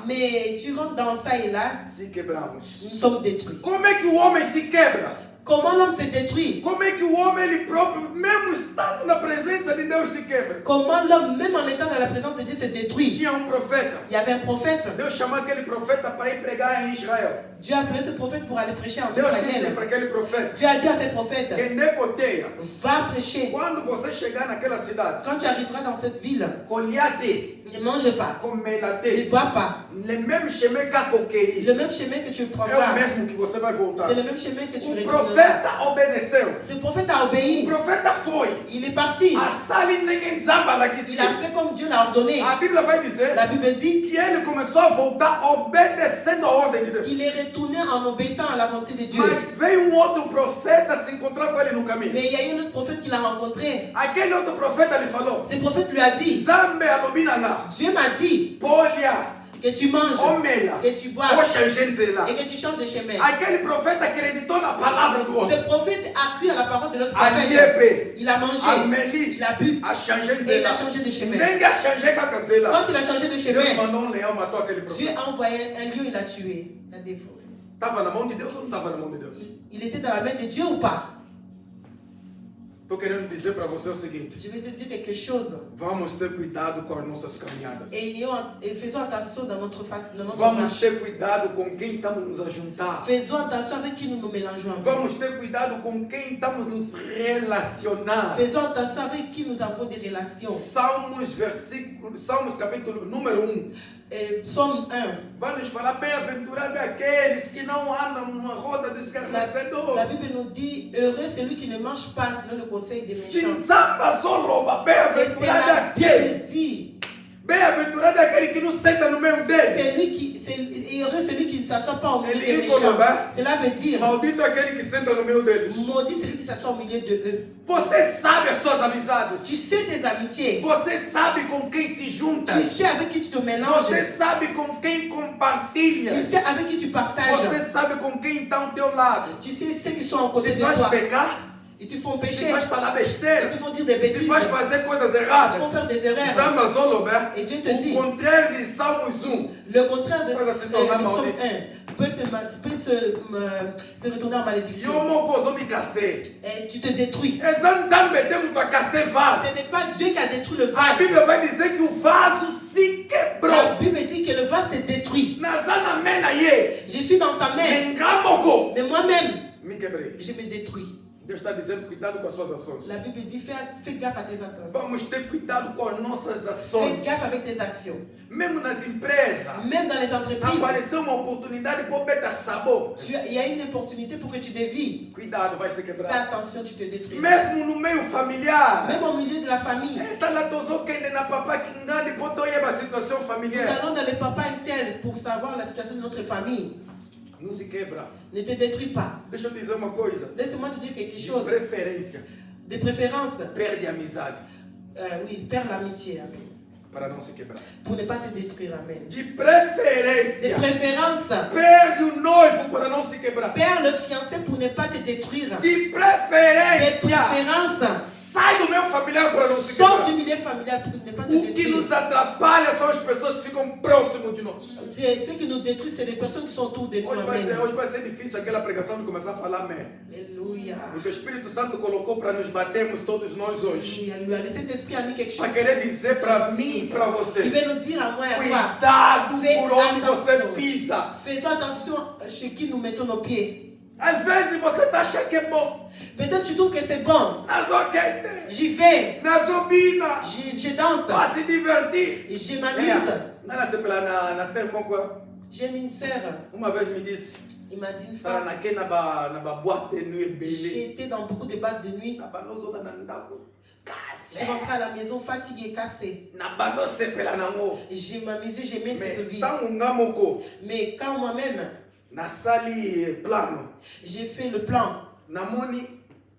Mais tu rentres dans ça et là, Se quebramos. nous sommes détruits. Como é que o homem se quebra? Comment l'homme se détruit? Como é que o homem ele próprio, mesmo estando na presença de Deus, se quebra? Comment l'homme, même en étant dans la présence de Dieu, se détruit? Tinha profeta. Il y avait un prophète. Deus chamou aquele profeta para ir pregar em Israel. Dieu a appelé ce prophète pour aller prêcher en Deus disse Israël. para aquele profeta: Dieu a dit à ces prophètes, quem decoteia, va prêcher. quando você chegar naquela cidade, Quand tu arriveras dans cette ville, colhate, ne mange pas, ne comela-te, bois pas. le même chemin qu'acoquei. Le même chemin que tu É o prendras, mesmo que você vai voltar. c'est le même chemin que tu O retourneras. profeta obedeceu. Ce prophète a O obéi. profeta foi. Il est parti. A sala ninguém desaba lá que Il a fait comme Dieu l'a ordonné. A Bíblia vai dizer La Bible dit que ele começou a voltar obedecendo a ordem de Deus. qu'il est retourné en obéissant à la volonté de Dieu. Mas veio outro profeta se encontrar com ele no caminho. Mais il y a eu un autre prophète qui l'a rencontré. Aquele outro profeta lhe falou: Ce prophète lui a dit, Zambe alobinanga, Dieu m'a dit polha, que tu manges, omela, que tu bois oxangenzela. et que tu changes de chemin. Aquele profeta acreditou na palavra do outro. Ce prophète a cru à la parole de l'autre prophète. Aliepe, Il a mangé, ameli, il a bu et il a axangenzela. changé de chemin. Nem achangei kakanzela. Quand il a changé de Deus chemin, mandou leão, matou aquele Dieu profeta. a envoyé un lion, il a tué, il a dévoré. Estava na mão de Deus ou não estava na mão de Deus? Il était dans la main de Dieu ou pas? Estou querendo dizer para você o seguinte: Je vais te dire quelque chose. vamos ter cuidado com as nossas caminhadas. Et faisons attention dans notre Vamos marche. ter cuidado com quem estamos nos a juntar. Faisons attention avec qui nous nous mélangeons. Vamos ter cuidado com quem estamos nos relacionar. Faisons attention avec qui nous avons des relations. Salmos capítulo número 1. Psaume 1. Vai nos falar bem-aventurado aqueles que não andam numa roda de escarnecedores. La Bible nous dit, heureux celui qui ne mange pas selon le conseil des méchants. Sinzamba zoroba, Et c'est bem-aventurado la aquele. Bible dit, Bem-aventurado aquele que não senta no meio deles. et heureux celui qui ne s'assoit pas au milieu Ele des ficou méchants. bem. Cela veut dire, Maldito aquele que senta no meio deles. maudit celui qui s'assoit au milieu de eux. Você sabe as suas amizades. Tu sais tes amitiés. Você sabe com quem se junta. Tu sais avec qui tu te mélanges. Você sabe com quem compartilha. Tu sais avec qui tu partages. Você sabe com quem está ao teu lado. Tu sais ceux qui sont à côté Te de faz toi. pecar, Ils te font te pécher. faz falar Ils besteira, te font dire des te bêtises. faz fazer coisas Ils te erradas. font faire des erreurs. Zamba Zolobé, Et Dieu te dit, o contrário de Salmos 1. le contraire de Coisa se Psaume tornar 1 maldito. peut se retourner en E malédiction. eu não posso me casar. Et tu te détruis. Essa Nzambe tem muito a casar Ce vaso. n'est pas Dieu qui a détruit le A vase. Bíblia vai dizer que o vaso se quebrou. La Bible dit que le vase s'est détruit. Nazana mena ye. Je suis dans sa main. Engamoko. Mais moi-même, Me quebrei. je me détruis. Deus está dizendo cuidado com as suas ações. La Bible dit fais gaffe à tes intentions. Vamos ter cuidado com as nossas Fais ações. gaffe avec tes actions. Mesmo nas empresas. Même dans les entreprises, Apareceu uma oportunidade para botar sabor. il y a une opportunité pour que tu dévies. Cuidado, vai se Fais quebrar. attention, tu te détruis. Mesmo no meio familiar. Même au milieu de la famille. Está lá tozo quem na papá que engane pode olhar a situação Nous familiar. allons dans le papa tel pour savoir la situation de notre famille. Não se quebra. Ne te détruis pas. Deixa eu dizer uma coisa. Laisse-moi te dire quelque De chose. preferência, De préférence, perde a amizade oui, perds l'amitié, amen. para não se quebrar. Pour ne pas te détruire, amen. De De preferência, préférence, perde quebrar. Perds le fiancé pour ne pas te détruire. De De preferência, préférence, sai do meio familiar para não se sors quebrar. du milieu familial pour ne pas te O que détruire. nos atrapalha são as pessoas que ficam próximos de nós. Ce qui nous détruit, c'est les personnes qui sont autour de nous. Hoje Amen. vai ser difícil aquela pregação de começar a falar amém. Alléluia. Porque o Espírito Santo colocou para nos batermos todos nós hoje. Alléluia. Le Saint-Esprit a mis quelque chose. Para querer dizer para mim e para Il você. veut nous dire à moi et à toi. Cuidado Fais por onde você attention. pisa. Faisons attention chez qui nous mettons nos pieds. Às vezes você está achando que é bom. Peut-être tu trouves que c'est bon. Nós ok. J'y vais. Nós obina. Je danse. Para se divertir. Je m'amuse. Na sermão, J'ai une sœur. uma vez me disse. Il m'a dit une Para fois. naquele na boate de nuit belé. J'étais dans beaucoup de battes de nuit. Na banozo na ndako. Je rentrais à la maison fatiguée, cassée. Na banozo sepela nango. Je m'amusais, j'aimais cette vie. Tango ngamoko. Mais quand moi-même, Na sali plano. j'ai fait le plan, Namoni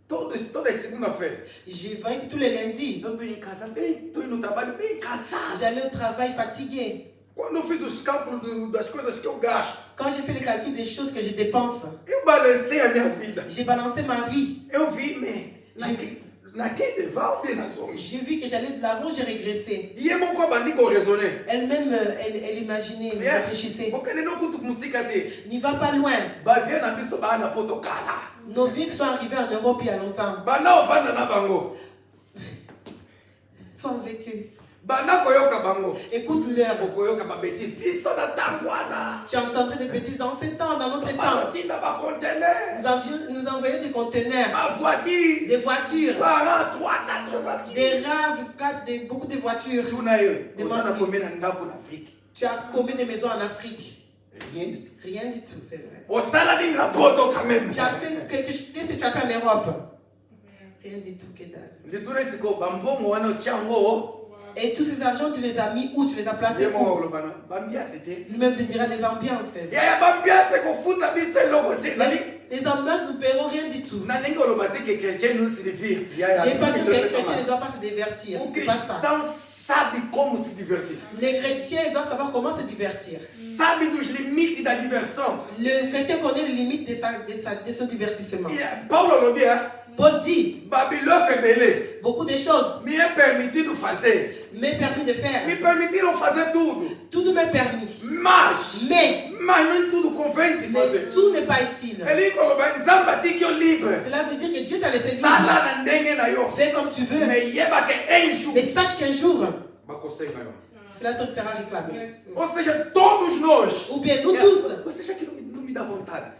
toda segunda-feira. je voyais que tous les lundis, Eu estou em casa bem, estou indo no trabalho bem cansado. j'allais au travail fatigué. Quando eu fiz os cálculos das coisas que eu gasto, Quand j'ai fait le calcul des choses que je dépense, eu balancei a minha vida. j'ai balancé ma vie. Eu vi, naquele deval de nações. J'ai vu que j'allais de l'avant, j'ai régressé. E é mon bandi qu'on raisonnait. Elle-même, elle imaginait, elle réfléchissait. Porque ele não conta música de. N'y va pas loin. Bavia na biso ba na potokala. Nos vies sont arrivées en Europe il y a longtemps. Bana ovanda na bango. Sont vécues. Bana koyoka bango. Écoute-leur. Koyoka ba bêtise. Biso na tangwana. Tu entendrais des bêtises dans ces temps, dans notre temps. Batina ba conteneur. Nous envoyons des conteneurs, Ba voiture. des voitures, Para 3, 4 voitures. des raves, beaucoup de voitures. Tuna yo. Demande-lui. Ozana komena ndako na Afrique. Tu as combien de maisons en Afrique? Rien du tout. Rien du tout, c'est vrai. Osala ni na poto quand même. Tu as fait qu'est-ce que tu as fait en Europe? Rien du tout, que dalle. Lituna siko bambongo wana chango. Et tous ces argents, tu les as mis où? Tu les as placés où? Bambia c'était. Lui-même te dira des ambiances. Ya bambia c'est ko futa biso lokote. Les ambiances ne paieront rien du tout. Na ningo lobate que chrétien nous se divertir. Je n'ai pas dit que les chrétiens ne doivent pas se divertir. O C'est pas ça. cristão sabe como se divertir. Les chrétiens doivent savoir comment se divertir. Sabe dos limites da diversão. Le chrétien connaît les limites de son divertissement. Paulo lobia. Paul dit Babylone é belé. beaucoup de choses. Me é permitido fazer. M'est permis de faire. Me permitiram fazer tudo. Tout m'est permis. Mas nem tudo convém se Mais fazer. tout n'est pas utile. Ele coloca nzamba tikio libre. Cela veut dire que Dieu t'a laissé libre. Sala na ndenge na yo. Fais comme tu veux. Me yeba que enxo. Mais sache qu'un jour, Bakosenga yo. cela te sera réclamé. Ou seja, todos nós. Ou bien nous tous. Ou seja, que não me dá vontade.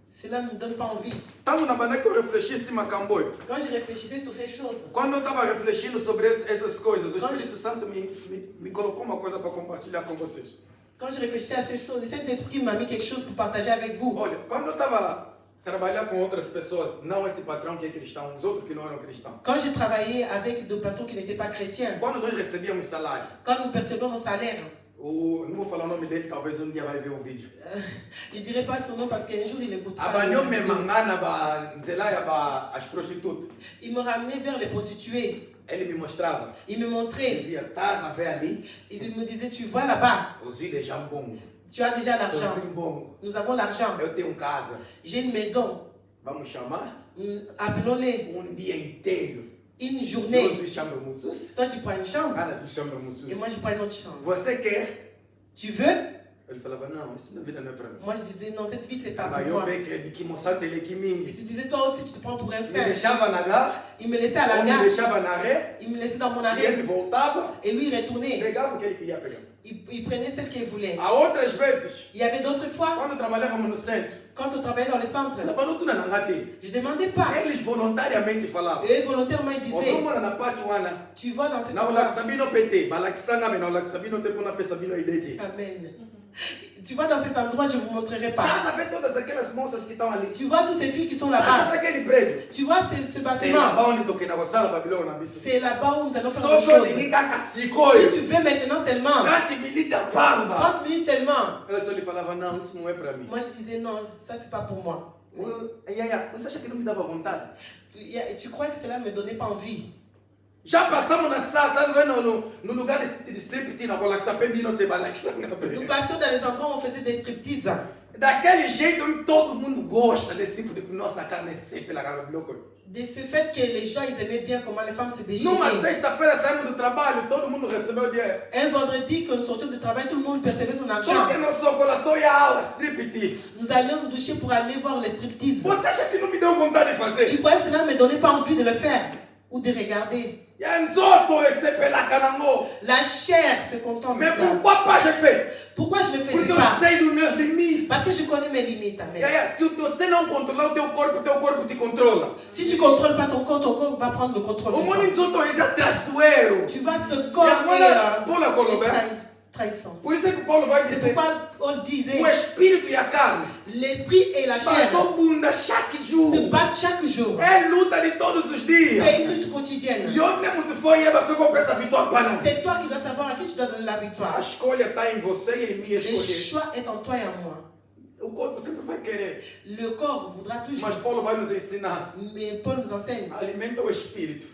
Cela ne me donne pas envie. Tanto na banda que eu refleti esse macamboi. Quand je réfléchissais sur ces choses, Quando eu estava refletindo sobre essas coisas, o Espírito Santo me colocou uma coisa para compartilhar com vocês. quand je réfléchissais à ces choses, le Saint-Esprit m'a mis quelque chose pour partager avec vous. Olha, quando eu estava trabalhando com outras pessoas, não esse patrão que é cristão, os outros que não eram cristãos. Quand j'ai travaillé avec des patrons qui n'étaient pas chrétiens, Quando nós recebíamos salário, quand nous percevions nos salaires, não vou falar o nome dele, talvez um dia vai ver o vídeo. je ne dirais pas son nom parce qu'un jour il écoutera. Abanhou me mangana ba nzela ba as prostitutas. Il me ramenait vers les prostituées. Ele me mostrava. Il me montrait. Dizia, estás a ver ali? Il me disait, tu vois là-bas, Os de jambongo. tu as déjà l'argent. Bongo. Nous avons l'argent. Eu tenho casa. J'ai une maison. Vamos chamar? Appelons-les Dia inteiro. une Nós journée. nos chamamos sus. Toi, tu prends une chambre Elas nos chamamos sus. et moi, je prends une autre chambre. Você quer? Tu veux? Ele falava, não, isso na vida não é para mim. Moi, je disais, non, cette vie, c'est pas Mas pour eu moi. bem creio que moçante ele que Et mingue. tu disais, toi aussi, tu te prends pour un Me saint. deixava na gare, Il me laissait à la ou me gare, deixava na ré, il me laissait dans mon e ele arrêt. voltava, Et lui, il retournait. pegava o que ele queria pegar. Il prenait celle qu'il voulait. Há outras vezes, Il y avait d'autres fois, quando trabalhávamos no centro, quand on travaillait dans le centre, trabalhou tudo na ngate. je ne demandais pas. Eles voluntariamente falavam. Eux, volontairement, ils disaient, Osomona na patuana. tu vois dans cette Na endroit. ulakisabino pete, balakisanga me na ulakisabino te pona pesa bino idete. Amen. Tu vois dans cet endroit, je ne vous montrerai pas. Tá sabendo todas aquelas moças que estão ali. Tu vois toutes ces filles qui sont Tá là-bas. aquele prédio. Tu vois ce Sei bâtiment. lá, onde toquei na gostala Babilônia na bici. C'est là-bas où nous allons faire Só des só choses. liga Si cacicoi. tu veux maintenant seulement, 30 milita pamba. 30 minutes seulement. Eu só lhe falava, não, isso não é para mim. Moi, je disais, non, ça, c'est pas pour moi. Você acha que não me dava vontade? Tu crois que cela ne me donnait pas envie? Já passamos na sala, tá vendo no lugar de striptease, na cola que sabe bino te balakisanga. Nous passions dans les endroits où on faisait des striptease. Daquele jeito onde todo mundo gosta desse tipo de nossa carne sempre lá no bloco. De ce fait que les gens ils aimaient bien comment les femmes se Numa déchiraient. sexta-feira saímos do trabalho, todo mundo recebeu o dinheiro. Un vendredi, quand nous sortions du travail, tout le monde percevait son argent. Porque não sou colatório a aula, striptease. Nous allions nous doucher pour aller voir les striptease. Você acha que não me deu vontade de fazer? Tu croyais que cela ne me donnait pas envie de le faire ou de regarder? E a nzoto recebe canango. La chair se contente de Mais cela. pourquoi pas j'ai fait? Pourquoi je ne le Porque faisais eu pas? sei dos meus limites. Parce que je connais mes limites. Amen. Se você não controlar o teu corpo te controla. Si tu ne contrôles pas ton corps va prendre le contrôle O de toi. mundo nzoto é traiçoeiro. Tu vas se E corps agora, Paulo et Colombo, trahissant. por isso é que Paulo vai C'est dizer, pourquoi Paul disait, o espírito e a carne l'esprit et la chair passam bunda chaque jour. se battent chaque jour. É luta de todos os dias. C'est une lutte quotidienne. E onde muito foi é você que pensa a vitória para nós. C'est toi qui dois savoir à qui tu dois donner la victoire. A escolha está em você e em mim Le escolher. choix est en toi et en moi. O corpo sempre vai querer. Le corps voudra toujours. Mas Paulo vai nos ensinar. Mais Paul nous enseigne, Alimenta o espírito.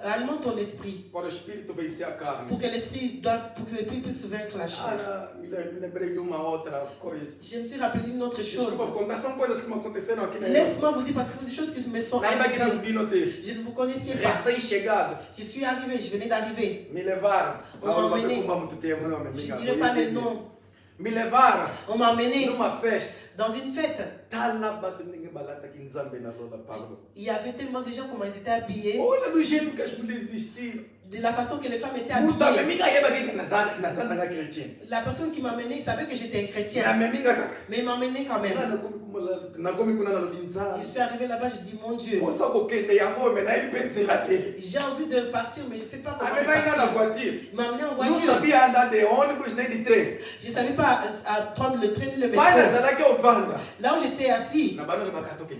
alimente ton esprit Para o espírito vencer a carne. pour que l'esprit puisse vaincre la chair. Me lembrei de uma outra coisa. Je me suis rappelé d'une autre chose. Desculpa contar, são coisas que me aconteceram aqui na Laisse-moi vous dire parce que ce sont des choses qui me sont Ainda que não arrivées. vi notei. Je ne vous connaissais pas. Recém-chegado. Je suis arrivé, je venais d'arriver. Me levaram. On m'a emmené. Muito tempo, não, minha Je amiga. ne dirai pas les noms. Me levaram On m'a emmené numa festa. dans une fête. Tá na Baduninga Balata aqui em Zambia, na Lola Pablo. Il y avait tellement de gens comment ils étaient habillés, Olha do jeito que as mulheres vestiram. de la façon que les femmes étaient Puta, minha habillées. amiga ia aqui na Zanda Cretina. La personne qui m'a emmené, il savait que j'étais un E a chrétien. minha amiga, Mais il m'a emmené quand même. na come kuna na Je Lodinza. suis arrivé là-bas, je dis mon Dieu, Moça kokende ya ngome na ele pensela te. j'ai envie de partir, mais je ne sais pas comment A minha mãe na partir. voiture. Il m'a emmené en Não voiture. sabia andar de ônibus nem de trem. Je ne savais pas à prendre le train ni le Mas métro. nessa que eu vanga. Là où j'étais assis, Na banana bacatoque,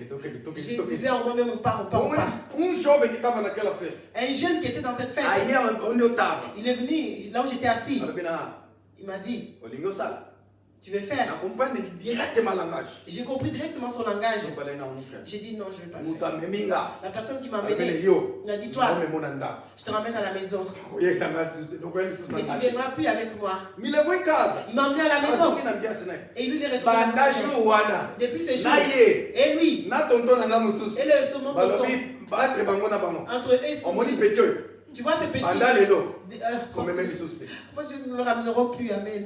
je disais en moi-même, on part, on part, on part. Jovem que estava naquela festa. Un jeune qui était dans cette fête, Aí onde eu estava. il est venu là où j'étais assis. Alabina, Il m'a dit, olingo sala. tu veux faire? Acompanhe diretamente a langagem. J'ai compris directement son langage. Eu falei, não, não quero. J'ai dit non, je ne vais pas le Muta faire. meminga. La personne qui m'a Alabina, emmené, eu. il a dit, toi, Não me monanda. je te ramène à la maison. Oye, canati, não conheço os Mais tu ne langagens. viendras plus avec moi. Me levou em casa. Il m'a emmené à la Mas maison. eu na minha cena. Et lui, il est retourné dans sa Bandagem maison. no wana. Depuis ce jour, Na ye. et lui, Na tontona na mususu. et le son tonton, Balobi, batre bango na bango. entre eux, ils sont Omoni dit, petio. tu vois ces petits, Banda lelo. Comme pourquoi même susu. ils ne le ramèneront plus, amen.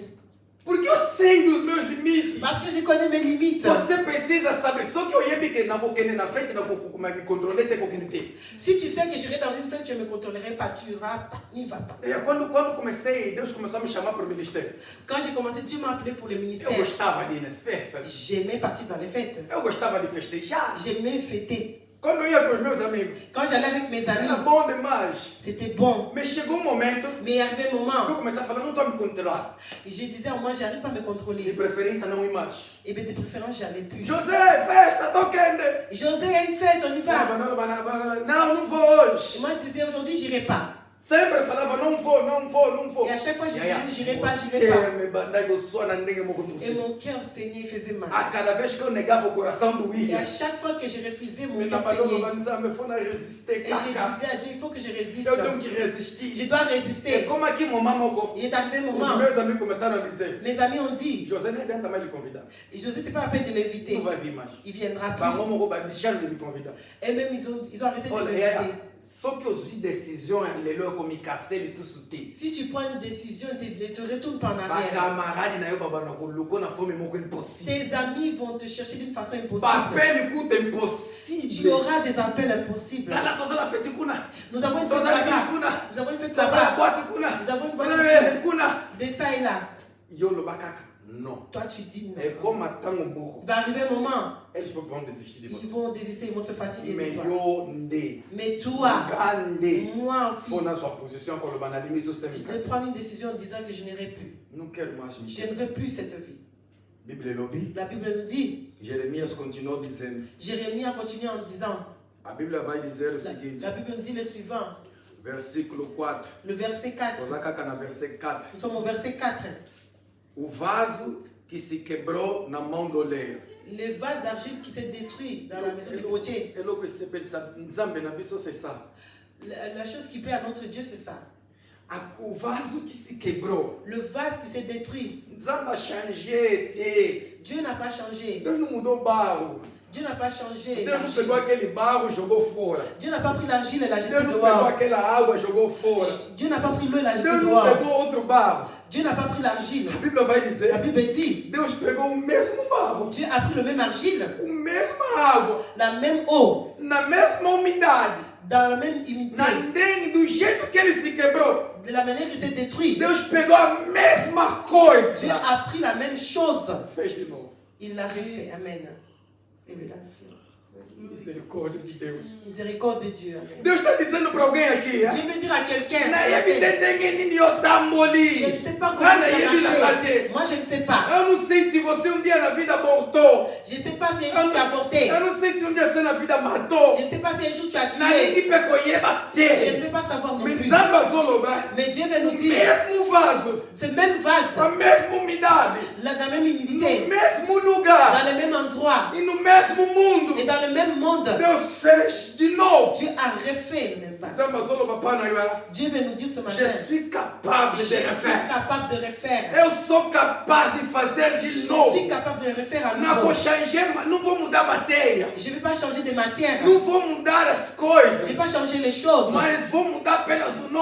Porque eu sei dos meus limites. Parce que je connais mes limites. Você precisa saber. Só que eu ia que na boca na frente na me controler te cognite. Si tu sais que j'irai dans une fête, je ne me contrôlerai pas, tu iras pas, n'y vas pas. E quando comecei, Deus começou a me chamar para o ministério. Quand j'ai commencé, Dieu m'a appelé pour le Eu ministère. gostava de ir nas festas. J'aimais partir dans les fêtes. Eu gostava de festejar. J'aimais fêter. Quando eu ia com os meus amigos, Quand j'allais avec mes amis, era bom demais. c'était bon. Mas chegou um momento Mais il y arrivait un que eu moment, comecei a falar, não estou a me controlar. et je disais, moi, j'arrive pas à me De contrôler. preferência, não ir mais. Et bien, de préférence, j'allais plus. José, festa, tô quente. José, il y a une fête, on y va. Não, não vou hoje. Et moi, je disais, aujourd'hui, j'irai pas. Sempre falava, não vou, não vou, não vou. Et à chaque fois, je Yeah, yeah. disais, j'irai pas, j'irai pas. Me bandai, eu sou na ninguém me Et conduziu. mon cœur saignait, il faisait mal. A cada vez que eu negava o coração Et doía. à chaque fois que je refusais, mon Me cœur trabalhou saignait. no Banzambe, foi na resistir, Et je disais caca. à Dieu, il faut que je résiste. Eu tenho que Je resistir. dois E résister. como aqui mamãe moko, Il est arrivé un os moment, meus amigos começaram a dizer, mes amis ont dit, José nem adianta mais lhe convidar. José, c'est pas la peine de l'inviter. Não vai vir mais. Il viendra plus. Bango moko vai deixar de me convidar. Et même, ils ont arrêté de Olha, m'inviter. só que os decisões, lelo eu me cacei, ele sussuti. Si tu prends une décision, ne te retourne pas en Ba arrière. camarade na eu baba na kuluko na fome moko impossível. Tes amis vont te chercher d'une façon impossible. Papel kuta Tu impossível. auras des appels impossibles. Kala tozala fete kuna. Nous avons une fête Tozala là-bas. biche kuna. Nous avons une fête Tozala là-bas. boate kuna. Nous avons une boîte Tozala ici. ele kuna. De ça et là. Yolo bakaka. Non. Toi, tu dis non. É como tango moko. Il va arriver un moment, Eles vão desistir de você. ils vont désister, ils vont se fatiguer de toi. Melhor nde. Mais toi, Grande. moi aussi, For na sua posição quando banadinho isso tem je me vais casar. prendre une décision en disant que je n'irai plus. Não quero mais me Je ne veux plus cette vie. Bíblia lobby. La Bible nous dit, Jeremias continuou dizendo. Jérémie a continué en disant, A Bíblia vai dizer o la seguinte. Bible nous dit le suivant, Versículo 4. le verset 4. Coloca na verset 4. Nous sommes au verset 4. O vaso que se quebrou na mão do oleiro. Le vase d'argile qui s'est détruit dans la maison du potier. É louco esse pensa. Nzambe na biso c'est ça. La chose qui plaît à notre Dieu, c'est ça. O vaso que se quebrou. Le vase qui s'est détruit. Nzamba changé. Dieu n'a pas changé. Deus não mudou o barro. Dieu n'a pas changé. Deus não pegou aquele barro e jogou fora. Dieu n'a pas pris l'argile et l'a jeté Deus não pegou dehors. aquela água e jogou fora. Dieu n'a pas pris l'eau et l'a jeté Deus não dehors. pegou outro barro. Dieu n'a pas pris l'argile. A Bíblia vai La dizer, Bible dit, Deus pegou o mesmo barro, Dieu a pris le même argile, a mesma água, la même eau, na mesma umidade, dans la même humidité, do jeito que ele se quebrou. de la manière qu'il s'est détruit. Deus pegou a mesma Dieu coisa, a pris la même chose. fez de novo. Il l'a refait. Amen. Révélation. Misericórdia de Deus. Miséricorde de Dieu. Amen. Deus está dizendo para alguém aqui, Dieu veut dire à quelqu'un, na je ne sais pas comment tu as marché. Moi, je ne sais pas. eu não sei se você um dia na vida abortou. Je ne sais pas si un jour tu as avorté. Eu não sei se um dia você na vida matou. Je ne sais pas si un jour tu as Na tué. ninguém pecoie Je ne bater. peux pas savoir non plus. Mizamba zoloba. Mais Dieu veut O nous dire, mesmo vaso, ce même vase, a mesma umidade, dans la même no humidité, mesmo lugar dans le même endroit e no mesmo mundo. et dans le même monde, Deus fez de novo. Dieu a refait le même vase. Mizamba zoloba pana eu. Dieu veut nous dire ce matin, Je suis capable je de suis refaire. capable de refaire. Eu sou capaz de fazer Je de suis novo. capable de le refaire à Não vou nouveau. changer, não vou mudar a matéria. Je ne vais pas changer de matière. Não vou mudar as Je ne vais pas coisas. changer les choses. Mas vou mudar apenas o Mais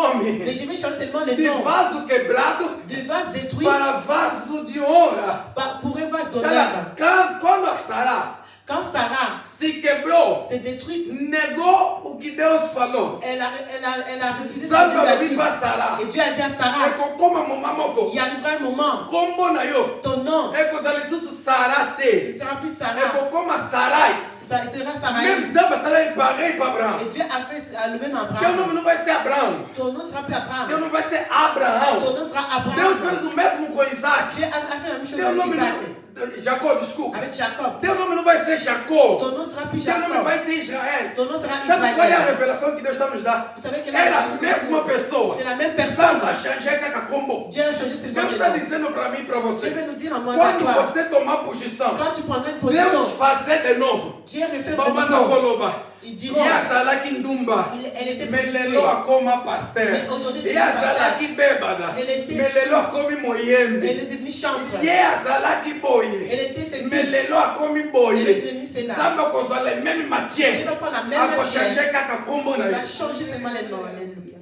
nome. je vais changer seulement le De nom. vaso quebrado De vase détruit para vaso de honra. pour un vase d'honneur. Quando a Sara Quand Sarah se quebrou, s'est détruite, negou o que Deus falou. elle a refusé ce que Sabe Dieu lui a o que dit. para Sara? Et Dieu a dit à Sarah, Como a mamamoko. il arrivera un moment, Como na yo. ton nom É que os alisusos Sara te. ne sera plus É Sarah, como a Sarai. ça sera Sarah. Mesmo Zamba Sarai pareil para Abraão. Et Dieu a fait le même Teu Abraham. nome não vai ser Abraão. Ton nom sera plus Teu Abraham. nome vai ser Abraão. Ton nom sera Deus Abraham. fez o mesmo com Isaac. Dieu a fait la même chose Teu avec nome Isaac, não... Jacó, desculpa. avec Jacob. Teu nome não vai ser Jacó. Ton nom sera plus Teu nome Jacob. vai ser Israel. Ton nom sera Sabe qual é a Israël. revelação que Deus está nos dando? Vous savez que É a là, mesma pessoa. c'est la même personne. Samba Xangé Cacacombo. Dieu a changé seulement Deus de está nom. dizendo para mim e para Dieu você. veut nous dire à moi et à Quando toi, você tomar posição, quand tu prendras une Deus position, fazer de novo. Dieu refait le Babana nouveau. Goloba. Ils diront, Yazala Kindumba. elle était Melelo prostituée. akoma pasteur. Mais aujourd'hui, elle est Yazala pasteur. Kibebada. Elle était- Melelo akomi moyembe. Elle est devenue chantre. Yazala Kiboye. Elle était ceci. Melelo akomi Elle est boye. devenue cela. Samba kozwa les mêmes Tu matières. vas prendre la même Ako matière. changer kaka kombo na Il yo. va changer seulement les noms. Alléluia.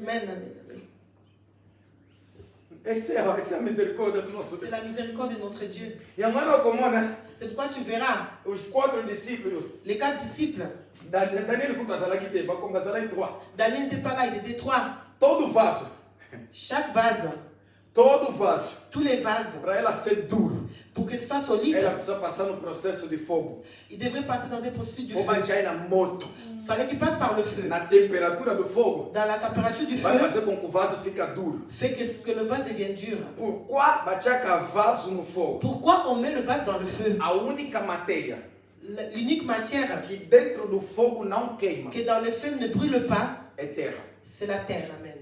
Amen, amen, amen. Essa é a misericórdia do nosso C'est Deus. la miséricorde de notre Dieu. E agora comona C'est pourquoi tu verras os 4 discípulos. les 4 disciples. Daniel kuta azalaki te, bakomba azalaki 3. Daniel n'était pas là, ils étaient 3. Todo vaso. Chaque vase, Todo vaso. tous les vases, Para ela ser duro, pour que ce soit solide, ela precisa passar no processo de fogo. ils devraient passer dans un processus du Ou feu. vai na moto. Il fallait qu'ils passent par le feu. Na temperatura do fogo, Dans la température du vai feu, fazer com que o vaso fica duro. fait que le vase devienne dur. Pourquoi batiaka vaso no fogo? Pourquoi on met le vase dans le feu? A única matéria L'unique matière que dentro do fogo não queima qui dans le feu ne brûle pas, é terra. c'est la terre. Amen.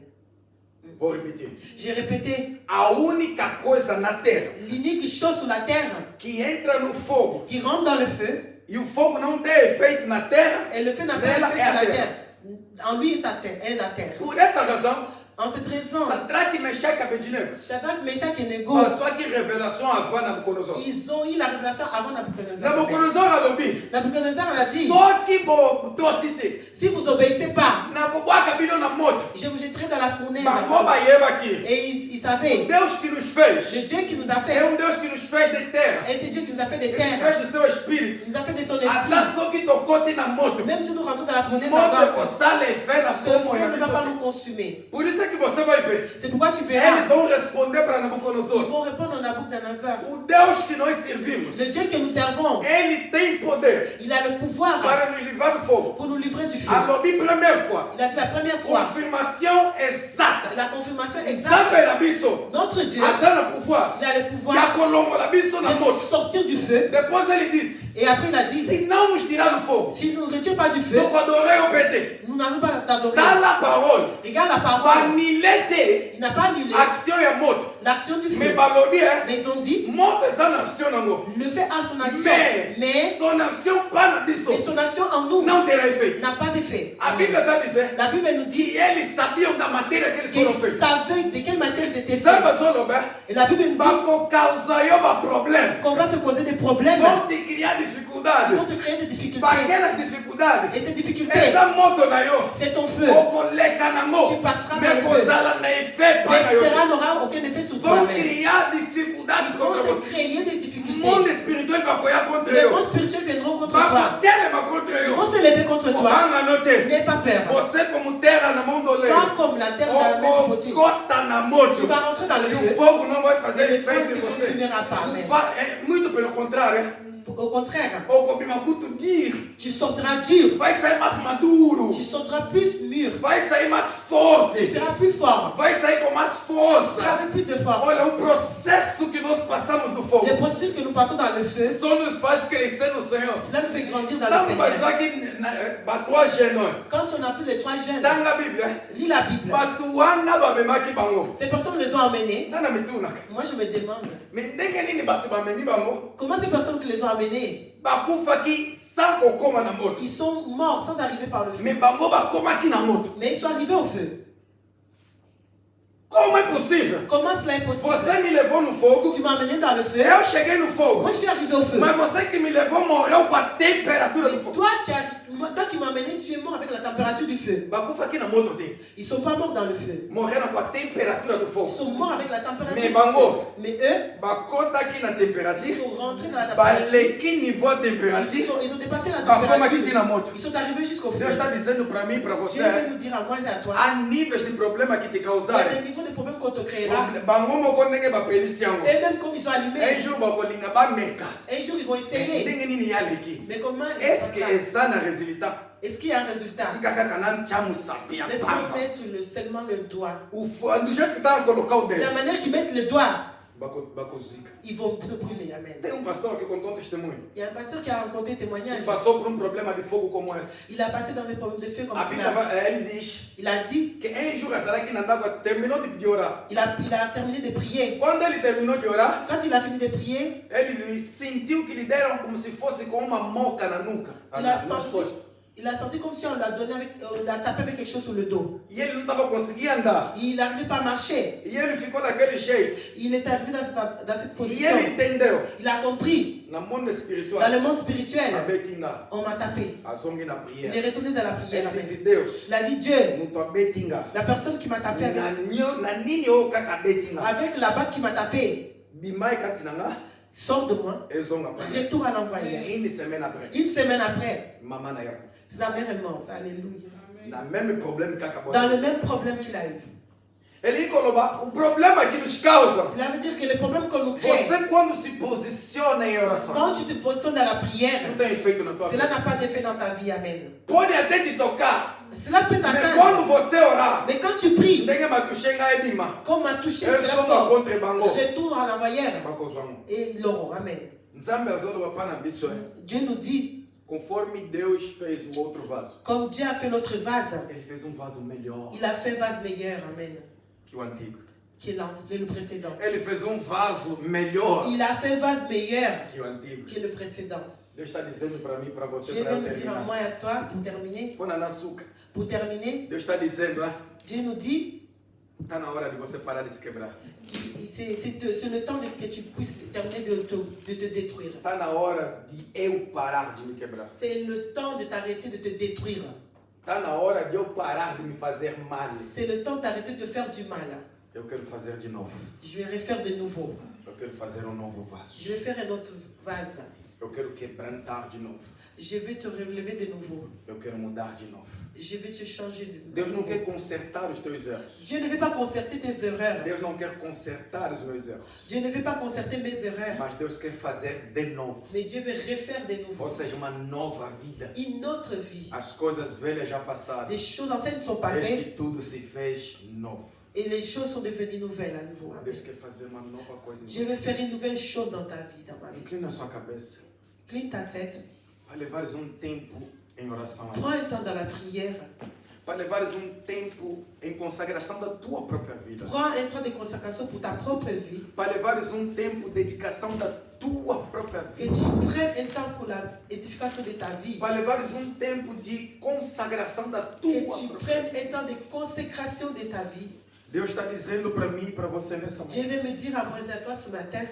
Vou repetir. J'ai répété, A única coisa na terra l'unique chose sur la terre que entra no fogo qui rentre dans le feu, e o fogo não tem efeito na terra, et le feu n'a pas Ela effet é sur a la terre. terre. En lui est la terre, elle est la terre. por essa razão, En cette raison, Sadraque, Meshach e Abednego Shadrach, Meshach et Nego, passou aqui revelação avant Nabucodonosor. ils ont eu la révélation avant Nabucodonosor. Nabucodonosor alobi, Nabucodonosor a dit, só que botosite, si vous obéissez pas, nakobwaka bino na moto, je vous jetterai dans la fournaise. bango bayeba aqui. Et ils savaient, Deus que nos fez le Dieu qui nous a é fait, Deus que nos fez de terra. était Dieu qui nous a fait des Ele terres, fez do seu espírito. il nous a fait de son esprit. Até só que tocote na moto. Même si nous rentrons dans la fournaise Moto ardente, coçar levar na ce como feu ne va pas nous consumer. Por isso é que você vai ver. C'est pourquoi tu Eles verras, vão responder para ils Nabucodonosor. vont répondre au Nabucodonosor. O Deus que nós servimos, Le Dieu que nous servons, Ele tem poder il a le pouvoir para nos livrar do fogo. pour nous livrer du feu. Alobi première fois. Il a dit la première fois, Confirmação exata. la confirmation Nzambe exacte. na biso. Notre Dieu, Azana pouvoir. il a le Ya pouvoir kolongola biso na de moto. nous sortir du feu. Depois ele disse: Et après, il a dit, se não nos tirar do fogo, s'il ne nous retire pas du feu, eu adorei o PT. nous n'avons pas t'adorer. Dans la parole, Regarde la parole. Banilete, Il n'a pas annulé action ya moto. l'action du Mais feu. balobi, Mais ils ont dit, moto eza na action nango. le fait a son action. Mais Son action pas na biso. son action en nous Não terá efeito. n'a pas d'effet. A Bíblia está dizendo La Bible nous dit que eles sabiam da matéria que eles qu'ils foram feitos. savaient de quelle matière ils étaient Sabe faits. só, Robert? Et la Bible nous dit Bako causa yo ba problema. qu'on va te causer des problèmes. Vão te criar Ils dificuldade. vont te créer des difficultés. Para aquelas dificuldades. Et ces difficultés, Essa moto na yo. c'est ton feu. Okoleka nango. Tu passeras Mais dans le feu. kozala na effet Mais para yo. cela n'aura aucun effet sur Vão toi-même. criar dificuldades Ils vont contra te você. créer des O difficultés. mundo espiritual vai correr contra Les eu. mondes spirituels viendront contre toi. Bakotelema contra Ils eu. vont se lever contre toi. Obanga note. N'aie pas peur. Você como terra na mão do Pas leão. comme la terre dans la main du potier. Okokota na moto. Tu vas rentrer dans le E o feu. fogo não vai Et fazer le feu efeito ne em te você. consumera pas. Amen. Muito pelo contrário. Au contraire, Okobima kutudir. tu sortiras dur. Vai sair mais maduro. Tu sortiras plus mûr. Vai sair mais forte. Tu seras plus fort. Vai sair com mais Tu seras força. avec plus de force. Olha, o processo que nós passamos no fogo Le processus que nous passons dans le feu, só nos faz crescer no Senhor. cela nous fait grandir dans Não, le mas Seigneur. aqui, batwa gênio. Quand on a pris les trois jeunes, Tanga a Bíblia. lis la Bible. Batuana bamemaki bango. Ces personnes les ont emmenés. Nana mituna. Moi, je me demande, Mais ndenge nini batu bamemi bango? comment ces personnes qui les ont emmenés, Bakufaki sans kokoma na moto. ils sont morts sans arriver par le Mais feu. bango bakomaki na moto. Mais ils sont arrivés au feu. Como é possível? Comment cela est possible? Você me levou no fogo. Tu m'as emmené dans le feu. Eu cheguei no fogo. Moi, je suis arrivé au feu. Mas você que me levou morreu com a temperatura do fogo. Toi, toi qui m'as emmené, tu es mort avec la température du feu. Bakufaki na moto te. Ils ne sont pas morts dans le feu. Morreram com a temperatura do Ils fogo. sont morts avec la température Mais du bango. feu. Mais eux, Bakotaki na ils temperature. sont rentrés dans la température. Baleki niveau de temperature. Ils ont dépassé la Bakomaki température. na moto. Ils sont arrivés jusqu'au feu. Deus está dizendo para mim e para você. Dieu veut nous dire à moi et à toi, Há níveis de problema que te il y a causaram. des niveaux de problèmes qu'on te créera. Bango moko ndenge bapelisi yango. Et même comme ils sont allumés, Un jour bakolinga bameka. un jour ils vont essayer. Ndenge nini yaleki. Mais comment Est-ce que est-ce eza na résultat? qu'il y a un résultat? Ikakaka na nchamusapi ya Laisse-moi pamba. mettre seulement le doigt. Do jeito que tá colocar o De la dedo. manière qu'ils mettent le doigt, Bakozika. ils vont se brûler. Amen. Tem pastor que contou um testemunho. Il y a un pasteur qui a raconté un témoignage. Passou por problema de fogo como esse. Il a passé dans un problème de feu comme A Bíblia cela. ele diz Il a dit, que um jour essa daqui andava terminou de orar. il a terminé de prier. Quando ele terminou de orar, Quand il a fini de prier, ele sentiu que lhe deram como se fosse com uma moca na nuca. il a senti comme si on l'a donné on l'a tapé avec quelque chose sur le dos. E ele não estava conseguindo andar. Il n'arrivait pas à marcher. E ele ficou daquele jeito. Il est arrivé dans cette E position. ele entendeu. Il a compris. Na monde Dans espiritual, le monde spirituel, a betinga, on m'a tapé. a zongi na Il est prière. retourné dans la prière. Ele Amen. disse, Deus, Il a dit, Dieu, muto a betinga. la personne qui m'a tapé avec, Na nini o kaka betinga. avec la batte qui m'a tapé, Bimai katinanga, sort de moi, ezonga prière. retour à l'envoyeur. Une semaine après, Une semaine après, maman na yakufi. sa mère est morte. Alléluia. Na même problème kaka Dans boy. le même problème qu'il a eu. Ele koloba, o problema que nos causa. Cela veut dire que les problèmes qu'on nous crée, Você quando se posiciona em oração, quand tu te positionnes dans la prière, não tem efeito na tua cela vida. n'a pas d'effet dans ta vie. Amen. Pode até te tocar, Cela peut mas t'atteindre. quando você orar, Mais quand tu pries, ndenge batushenga ebima. comme m'a touché, Eu cela sou sort. contre bango. Retour à l'envoyeur. Bakozwango. Et ils l'auront. Amen. Nzambe azoloba pa na biso. Dieu nous dit, Conforme Deus fez o outro vaso, comme Dieu a fait notre vase, ele fez vaso melhor il a fait un vase meilleur. Amen. que o antigo. Qui est le précédent. Ele fez vaso melhor Il a fait un vase meilleur que o antigo. que le précédent. Deus está dizendo para mim, para você, Dieu para veut eu nous dire à moi terminar. et à toi, pour terminer, Põe na açúcar. Deus Deus está dizendo, Dieu nous dit, está na hora de você parar de se quebrar. c'est le temps que tu puisses terminer de te détruire. Está na hora de eu parar de me quebrar. C'est le temps de t'arrêter de te détruire. Está na hora de eu parar de me fazer mal. C'est le temps d'arrêter de faire du mal. Eu quero fazer de novo. Je vais refaire de nouveau. Eu quero fazer novo vaso. Je vais faire un autre vase. Eu quero quebrantar de novo. Je vais te relever de nouveau. Eu quero mudar de novo. Je vais te changer de Deus não nouveau. quer consertar os teus erros. Dieu ne veut pas concerter tes erreurs. Deus não quer consertar os meus erros. Dieu ne veut pas concerter mes erreurs. Mas Deus quer fazer de novo. Mais Dieu veut refaire de nouveau. Ou seja, uma nova vida. Une autre vie. As coisas velhas já passaram. Les choses anciennes sont Desde passées que tudo se fez novo. et les choses sont devenues nouvelles à nouveau. Amen. Deus quer fazer uma nova coisa. Dieu veut faire une nouvelle chose dans ta vie, dans ma vie. Inclina a sua cabeça. Cligne ta tête. Vai levar um tempo em oração. Prends un temps dans la prière. para levares tempo em consagração da tua própria vida. Prends un temps de consacration pour ta propre vie. Para levares tempo de dedicação da tua própria Que vida. tu prennes un temps pour l'édification de ta vie. Para levares tempo de consagração da tua Que tu própria vida. prennes un temps de consécration de ta vie. Deus está dizendo para mim e para você nessa Dieu manhã. veut me dire à moi et à toi ce matin,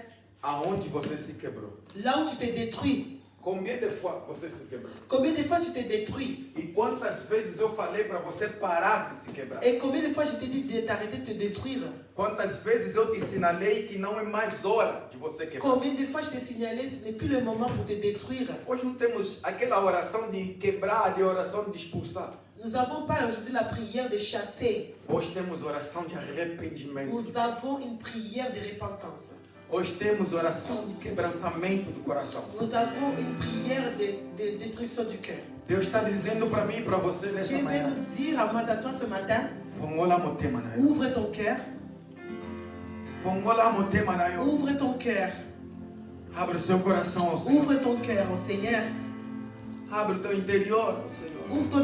Aonde você se quebrou? là où tu t'es détruit, Combien de fois você se quebrou? combien de fois tu t'es détruit E quantas vezes eu falei para você parar de se quebrar? et combien de fois je t'ai dit d'arrêter de te détruire. Quantas vezes eu te sinalei que não é mais hora de você quebrar? Combien de fois je t'ai signalé ce n'est plus le moment pour te détruire. Hoje não temos aquela oração de quebrar, de oração de expulsar. Nous n'avons pas aujourd'hui la prière de chasser. Hoje temos oração de arrependimento. Nous avons une prière de repentance. Hoje temos oração de quebrantamento do coração. Nous avons une prière de destruction du cœur. Deus está dizendo para mim e para você nessa Dieu veut manhã. nous dire à moi et à toi ce matin, Fongola motema na yo. ouvre ton cœur, Fongola motema na yo. ouvre ton cœur, Abre o seu coração ao Senhor. ouvre ton cœur au Seigneur, Abre o teu interior ao Senhor. ouvre ton